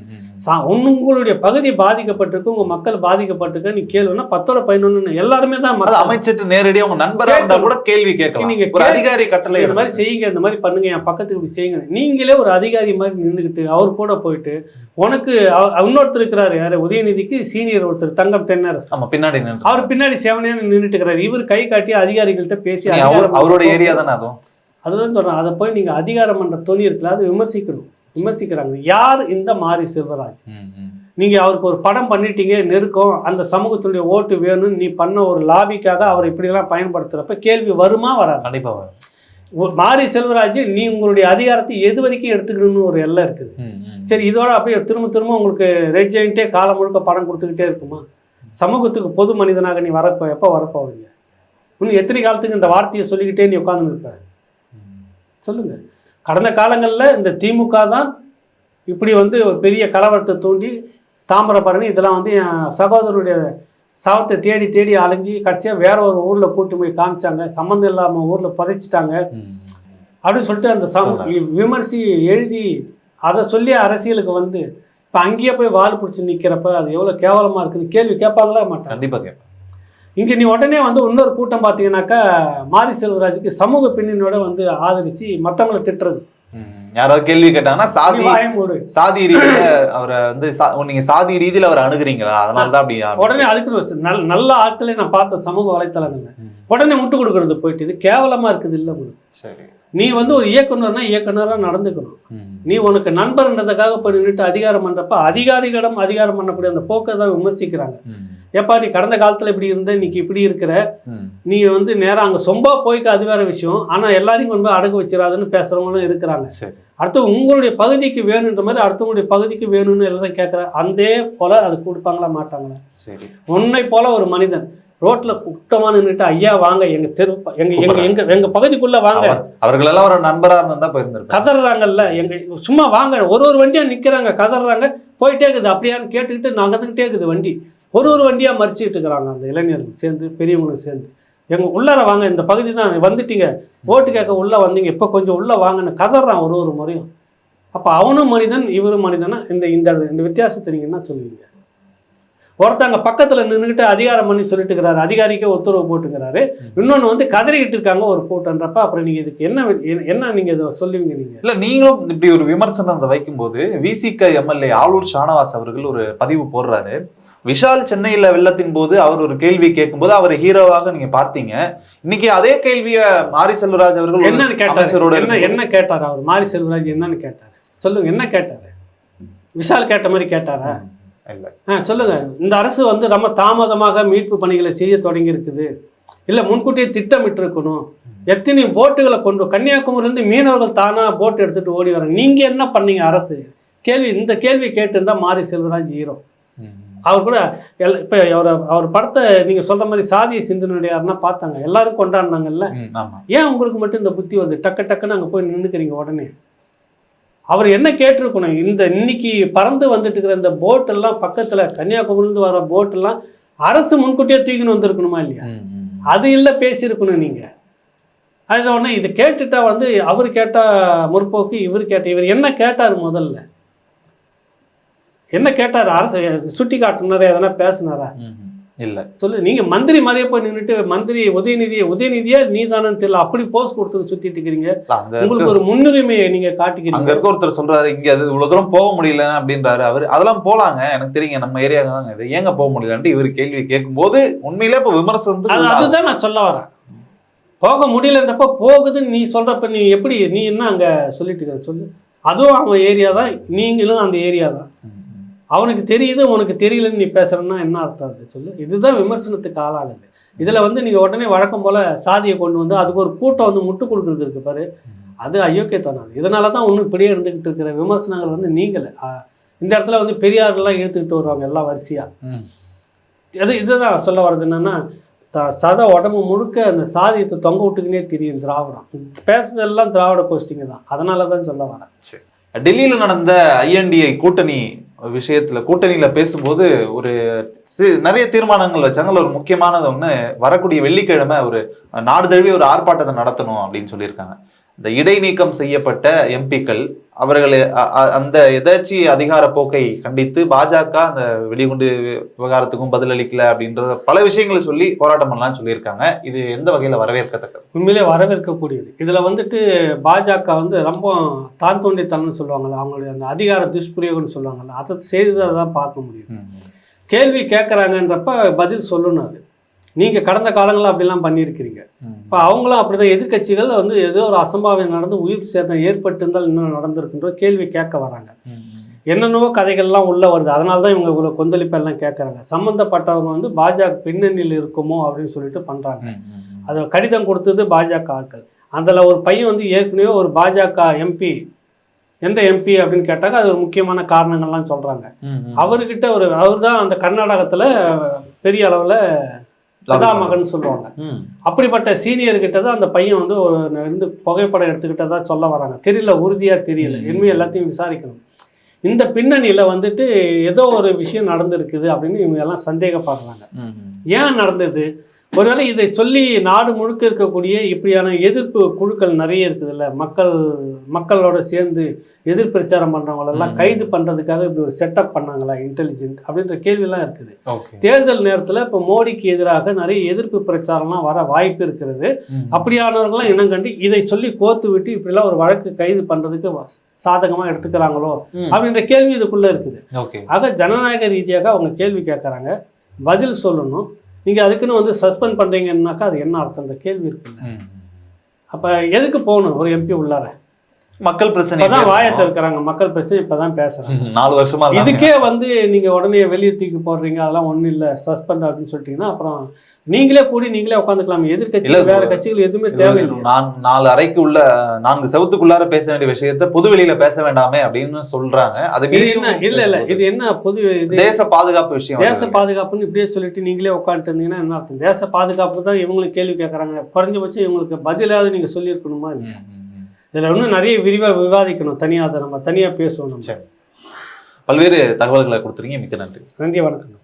உங்களுடைய பகுதி பாதிக்கப்பட்டிருக்கு, உங்க மக்கள் பாதிக்கப்பட்டிருக்க, நீ கேள்வினா 10-11 எல்லாருமே தான் அமைச்சர் நேரடியாக உங்க நண்பராக இருந்தா கூட கேள்வி கேட்கலாம். நீங்க ஒரு அதிகாரி கட்டளை இந்த மாதிரி செய்யுங்க, இந்த மாதிரி பண்ணுங்க, என் பக்கத்துக்கு இப்படி செய்யுங்க. நீங்களே ஒரு அதிகாரி மாதிரி நின்றுக்கிட்டு அவர் கூட போயிட்டு உனக்கு இன்னொருத்தர் இருக்கிறாரு, யாரு உதயநிதிக்கு சீனியர் ஒருத்தர் தங்கம் தென்னரசு பின்னாடி அவர் பின்னாடி சேவனையான நின்றுட்டு இருக்கிறாரு. இவர் கை காட்டி அதிகாரிகள்கிட்ட பேசி அவரோட ஏரியா தானே அதுதான் சொல்றேன். அதை போய் நீங்க அதிகாரம் பண்ற துணி இருக்குல்ல, அதை விமர்சிக்கிறாங்க. யார் இந்த மாரி செல்வராஜ்? நீங்க அவருக்கு ஒரு படம் பண்ணிட்டீங்க, நெருக்கம், அந்த சமூகத்துடைய ஓட்டு வேணும்னு நீ பண்ண ஒரு லாபிக்காக அவர் இப்படிலாம் பயன்படுத்துறப்ப கேள்வி வருமா? வராது, கண்டிப்பா வரும். மாரி செல்வராஜ், நீ உங்களுடைய அதிகாரத்தை எது வரைக்கும் எடுத்துக்கணும்னு ஒரு எல்லை இருக்குது. சரி, இதோட அப்படியே திரும்ப உங்களுக்கு ரெட் ஜெயின்ட்டே காலம் முழுக்க படம் கொடுத்துக்கிட்டே இருக்குமா? சமூகத்துக்கு பொது மனிதனாக நீ எப்போ வரப்போவீங்க? இன்னும் எத்தனை காலத்துக்கு இந்த வார்த்தையை சொல்லிக்கிட்டே நீ உட்காந்துன்னு இருப்ப? சொல்லுங்க. கடந்த காலங்களில் இந்த திமுக தான் இப்படி வந்து ஒரு பெரிய கலவரத்தை தூண்டி தாமிரபரணி இதெல்லாம் வந்து என் சகோதரனுடைய சவத்தை தேடி அலைஞ்சி கடைசியாக வேற ஒரு ஊரில் கூட்டி போய் காமிச்சாங்க, சம்மந்தம் இல்லாமல் ஊரில் புதைச்சிட்டாங்க அப்படின்னு சொல்லிட்டு அந்த விமர்சி எழுதி அதை சொல்லி அரசியலுக்கு வந்து இப்போ அங்கேயே போய் வால் பிடிச்சி நிற்கிறப்ப அது எவ்வளோ கேவலமாக இருக்குன்னு கேள்வி கேட்பாங்களா மாட்டாங்க. கண்டிப்பாக கேட்பேன். இங்கே நீ உடனே வந்து இன்னொரு கூட்டம் பார்த்தீங்கன்னாக்கா மாரி செல்வராஜுக்கு சமூக பின்னணியோட வந்து ஆதரித்து மற்றவங்களை திட்டுறது. யாராவது கேள்வி கேட்டாங்கன்னா சாதி ரீதியில அவரை வந்து நீங்க சாதி ரீதியில அவரை அணுகுறீங்களா, அதனாலதான் அப்படி உடனே அதுக்கு நல்ல ஆட்களே நான் பார்த்த சமூக வலைத்தளங்கள்ல உடனே முட்டு கொடுக்கறது போயிட்டு இது கேவலமா இருக்குது. இல்லை சரி, நீ வந்து ஒரு இயக்குனர்னா இயக்குனரா நடந்துக்கணும். நீ உனக்கு நண்பர்ன்றதுக்காக போய் நின்றுட்டு அதிகாரம் பண்றப்ப அதிகாரிகளிடம் அதிகாரம் பண்ணக்கூடிய அந்த போக்கை தான் விமர்சிக்கிறாங்க. ஏப்பா நீ கடந்த காலத்துல இப்படி இருந்த இன்னைக்கு இப்படி இருக்கிற, நீ வந்து நேரம் அங்க சொம்பா போய்க்க அது வேற விஷயம். ஆனா எல்லாரையும் கொண்டு போய் அடகு வச்சிடாதுன்னு பேசுறவங்களும் இருக்கிறாங்க. அடுத்து உங்களுடைய பகுதிக்கு வேணுன்ற மாதிரி அடுத்தவங்களுடைய பகுதிக்கு வேணும்னு எல்லாரும் கேட்குற அந்த போல அது கொடுப்பாங்களா மாட்டாங்களா? சரி, உன்னை போல ஒரு மனிதன் ரோட்ல குட்டமா நின்றுட்டு ஐயா வாங்க எங்க தெரு எங்க எங்க எங்க எங்க பகுதிக்குள்ள வாங்க, அவர்களெல்லாம் ஒரு நண்பரா இருந்தா போயிருந்திருப்பாங்க. கதறாங்கல்ல, எங்க சும்மா வாங்க, ஒரு வண்டியா நிக்கிறாங்க, கதறாங்க, போயிட்டே இருக்குது. அப்படியான்னு கேட்டுக்கிட்டு நகர்ந்துக்கிட்டே இருக்குது வண்டி, ஒரு வண்டியா மறிச்சுக்கிட்டு இருக்கிறாங்க அந்த இளைஞர்கள் சேர்ந்து பெரியவங்களும் சேர்ந்து. எங்க உள்ளார வாங்க, இந்த பகுதி தான் வந்துட்டீங்க, ஓட்டு கேட்க உள்ள வந்தீங்க, இப்போ கொஞ்சம் உள்ள வாங்கன்னு கதறான் ஒரு முறையும். அப்போ அவனும் மனிதன் இவரும் மனிதனா? இந்த வித்தியாசத்தை நீங்க என்ன சொல்லுவீங்க? ஒருத்தங்க பக்கத்துல நின்றுக்கிட்டு அதிகாரம் பண்ணி சொல்லிட்டு இருக்கிறாரு, அதிகாரிக்கே உத்தரவு போட்டுக்கிறாரு, இன்னொன்று வந்து கதறிக்கிட்டு இருக்காங்க ஒரு கூட்டன்றப்ப அப்புறம் நீங்க இதுக்கு என்ன நீங்க இதை சொல்லுவீங்க? நீங்க இல்ல நீங்களும் இப்படி ஒரு விமர்சனத்தை வைக்கும்போது விசிக எம்எல்ஏ ஆளூர் ஷானவாஸ் அவர்கள் ஒரு பதிவு போடுறாரு. விஷால் சென்னையில வெள்ளத்தின் போது அவர் ஒரு கேள்வி கேட்கும்போது அவரை ஹீரோவாக நீங்க பார்த்தீங்க. இன்னைக்கு அதே கேள்வியை மாரி செல்வராஜ் அவர்கள் என்னன்னு கேட்டாரு? என்ன கேட்டாரு அவர்? மாரி செல்வராஜ் என்னன்னு கேட்டாரு? சொல்லுங்க, என்ன கேட்டாரு? விஷால் கேட்ட மாதிரி கேட்டாரா? இல்ல. சொல்லுங்க. இந்த அரசு வந்து ரொம்ப தாமதமாக மீட்பு பணிகளை செய்ய தொடங்கி இருக்குது, இல்ல முன்கூட்டியே திட்டமிட்டு இருக்கணும், எத்தனை போட்டுகளை கொண்டு கன்னியாகுமரியிலிருந்து மீனவர்கள் தானா போட்டு எடுத்துட்டு ஓடி வராங்க, நீங்க என்ன பண்ணீங்க அரசு? இந்த கேள்வி கேட்டுருந்தா மாரி செல்வராஜ் ஹீரோ. அவர் கூட இப்போ அவர் படத்தை நீங்கள் சொல்கிற மாதிரி சாதிய சிந்தனையாருன்னா பார்த்தாங்க, எல்லாரும் கொண்டாடினாங்கல்ல. ஏன் உங்களுக்கு மட்டும் இந்த புத்தி வந்து டக்குன்னு அங்கே போய் நின்றுக்கிறீங்க உடனே? அவர் என்ன கேட்டிருக்கணும்? இன்னைக்கு பறந்து வந்துட்டு இருக்கிற இந்த போட்டெல்லாம் பக்கத்தில் கன்னியாகுமரியிலேருந்து வர போட்டெல்லாம் அரசு முன்கூட்டியே தூக்கின்னு வந்திருக்கணுமா இல்லையா? அது இல்லை பேசியிருக்கணும் நீங்கள். அது உடனே இது கேட்டுட்டா வந்து அவர் கேட்டால் முற்போக்கு, இவர் இவர் என்ன கேட்டார்? முதல்ல என்ன கேட்டார்? அரசு சுட்டி காட்டுனாரா? எதனா பேசினாரா? இல்ல. சொல்லு. நீங்க மந்திரி மாதிரியே போய் நின்றுட்டு மந்திரி உதயநிதியே நீதானு தெரியல, அப்படி போஸ்ட் கொடுத்து சுத்திட்டு இருக்கிறீங்க. உங்களுக்கு ஒரு முன்னுரிமையை நீங்க காட்டிக்கிறீங்க. அங்க இருக்க ஒருத்தர் சொல்றாரு, இங்க அது இவ்வளவு தூரம் போக முடியல அப்படின்றாரு. அவரு அதெல்லாம் போலாங்க, எனக்கு தெரியுங்க, நம்ம ஏரியா தாங்க, இது ஏங்க போக முடியலன்ட்டு இவர் கேள்வி கேட்கும் போது உண்மையிலே இப்ப விமர்சனம் அதுதான் நான் சொல்ல வரேன். போக முடியலன்றப்ப போகுதுன்னு நீ சொல்றப்ப நீ எப்படி நீ என்ன அங்க சொல்லிட்டு இருக்க? சொல்லு. அதுவும் அவன் ஏரியா தான், நீங்களும் அந்த ஏரியா தான். அவனுக்கு தெரியுது, உனக்கு தெரியலன்னு நீ பேசுறன்னா என்ன அர்த்தம் அது? சொல்லு. இதுதான் விமர்சனத்துக்கு ஆளாகுது. இதில் வந்து நீங்கள் உடனே வழக்கம் போல் சாதியை கொண்டு வந்து அதுக்கு ஒரு கூட்டம் வந்து முட்டு கொடுக்குறது இருக்கு பாரு, அது அயோக்கியத்தனம். இதனால தான் ஒன்றும் இப்படியே இருந்துக்கிட்டு இருக்கிற விமர்சனங்கள் வந்து நீங்களே இந்த இடத்துல வந்து பெரியார்கள்லாம் இழுத்துக்கிட்டு வருவாங்க எல்லாம் வரிசையாக. இதுதான் சொல்ல வர்றது என்னென்னா, சத உடம்பு முழுக்க அந்த சாதியத்தை தொங்க விட்டுக்கினே தெரியும் திராவிடம். பேசுறதெல்லாம் திராவிட கோஷ்டிங்க தான். அதனால தான் சொல்ல வரேன். டெல்லியில் நடந்த INDA கூட்டணி விஷயத்துல கூட்டணியில பேசும்போது ஒரு நிறைய தீர்மானங்கள் வச்சாங்க. ஒரு முக்கியமானது ஒண்ணு, வரக்கூடிய வெள்ளிக்கிழமை ஒரு நாடு தழுவிய ஒரு ஆர்ப்பாட்டத்தை நடத்தணும் அப்படின்னு சொல்லியிருக்காங்க. இந்த இடைநீக்கம் செய்யப்பட்ட எம்பிக்கள் அவர்களை அந்த எதாச்சி அதிகார போக்கை கண்டித்து பாஜக அந்த வெடிகுண்டு விவகாரத்துக்கும் பதில் அளிக்கல அப்படின்றத பல விஷயங்களை சொல்லி போராட்டம் பண்ணலாம்னு சொல்லியிருக்காங்க. இது எந்த வகையில வரவேற்கத்தக்கது? உண்மையிலே வரவேற்கக்கூடியது. இதுல வந்துட்டு பாஜக வந்து ரொம்ப தான் தோண்டித்தனம்னு சொல்லுவாங்கல்ல, அவங்களுடைய அந்த அதிகார துஷ்பிரயோகம்னு சொல்லுவாங்கல்ல, அதை செய்ததை தான் பார்க்க முடியுது. கேள்வி கேட்குறாங்கன்றப்ப பதில் சொல்லணும். அது நீங்கள் கடந்த காலங்களில் அப்படிலாம் பண்ணியிருக்கிறீங்க. இப்போ அவங்களும் அப்படிதான், எதிர்கட்சிகள் வந்து ஏதோ ஒரு அசம்பாவியம் நடந்து உயிர் சேதம் ஏற்பட்டிருந்தால் இன்னும் நடந்திருக்குன்ற கேள்வி கேட்க வராங்க. என்னென்னவோ கதைகள்லாம் உள்ளே வருது. அதனால தான் இவங்க இவ்வளோ கொந்தளிப்பெல்லாம் கேட்குறாங்க. சம்மந்தப்பட்டவங்க வந்து பாஜக பின்னணியில் இருக்குமோ அப்படின்னு சொல்லிட்டு பண்ணுறாங்க. அதை கடிதம் கொடுத்தது பாஜக ஆட்கள். அதில் ஒரு பையன் வந்து ஏற்கனவே ஒரு பாஜக எம்பி, எந்த எம்பி அப்படின்னு கேட்டாங்க. அது ஒரு முக்கியமான காரணங்கள்லாம் சொல்கிறாங்க. அவர்கிட்ட அவர் தான் அந்த கர்நாடகத்தில் பெரிய அளவில் மகன் சொல்லுவாங்க. அப்படிப்பட்ட சீனியர்கிட்ட தான் அந்த பையன் வந்து ஒரு புகைப்படம் எடுத்துக்கிட்டதா சொல்ல வராங்க. தெரியல, உறுதியா தெரியல, இனிமேல் எல்லாத்தையும் விசாரிக்கணும். இந்த பின்னணியில வந்துட்டு ஏதோ ஒரு விஷயம் நடந்திருக்குது அப்படின்னு இவங்க எல்லாம் சந்தேகப்படுறாங்க. ஏன் நடந்தது? ஒருவேளை இதை சொல்லி நாடு முழுக்க இருக்கக்கூடிய இப்படியான எதிர்ப்பு குழுக்கள் நிறைய இருக்குதுல்ல, மக்களோட சேர்ந்து எதிர் பிரச்சாரம் பண்றவங்களெல்லாம் கைது பண்றதுக்காக இப்படி ஒரு செட்டப் பண்ணாங்களா இன்டெலிஜென்ட் அப்படின்ற கேள்வியெல்லாம் இருக்குது. தேர்தல் நேரத்தில் இப்போ மோடிக்கு எதிராக நிறைய எதிர்ப்பு பிரச்சாரம்லாம் வர வாய்ப்பு இருக்கிறது. அப்படியானவர்கள்லாம் இனம் கண்டு இதை சொல்லி கோத்து விட்டு இப்படிலாம் ஒரு வழக்கு கைது பண்றதுக்கு சாதகமா எடுத்துக்கிறாங்களோ அப்படின்ற கேள்வி இதுக்குள்ள இருக்குது. ஆக ஜனநாயக ரீதியாக அவங்க கேள்வி கேட்கறாங்க, பதில் சொல்லணும். நீங்க அதுக்குன்னு வந்து சஸ்பெண்ட் பண்றீங்கன்னாக்கா அது என்ன அர்த்தம்? அந்த கேள்வி இருக்குல்ல. அப்ப எதுக்கு போகணும் ஒரு எம்பி உள்ளார? மக்கள் பிரச்சனை இப்பதான் வாயத்தை இருக்கிறாங்க, மக்கள் பிரச்சனை இப்பதான் பேசுறாங்க 4 வருஷமா. இதுக்கே வந்து நீங்க உடனே வெளியே தூக்கி போடுறீங்க, அதெல்லாம் ஒண்ணும் இல்லை சஸ்பெண்ட் அப்படின்னு சொல்லிட்டீங்கன்னா அப்புறம் நீங்களே கூடி நீங்களே உட்காந்துக்கலாம். எதிர்கட்சி வேற கட்சிகள் எதுவுமே தேவையில்லை. 4 அறைக்கு உள்ள 4 செவத்துக்குள்ளார பேச வேண்டிய விஷயத்த பொது வெளியில பேச வேண்டாமே அப்படின்னு சொல்றாங்க. அது என்ன இல்ல இது என்ன பொது தேச பாதுகாப்பு விஷயம். தேச பாதுகாப்புன்னு இப்படியே சொல்லிட்டு நீங்களே உட்காந்துட்டு இருந்தீங்கன்னா என்ன அர்த்தம்? தேச பாதுகாப்பு தான் இவங்களுக்கு கேள்வி கேட்கறாங்க. குறைஞ்சபட்சம் இவங்களுக்கு பதிலாவது நீங்க சொல்லியிருக்கணுமா? இதுல இன்னும் நிறைய விரிவாக விவாதிக்கணும். தனியாக அதை நம்ம தனியாக பேசுவோம். பல்வேறு தகவல்களை கொடுத்துருங்க. மிக்க நன்றி. நன்றி, வணக்கம்.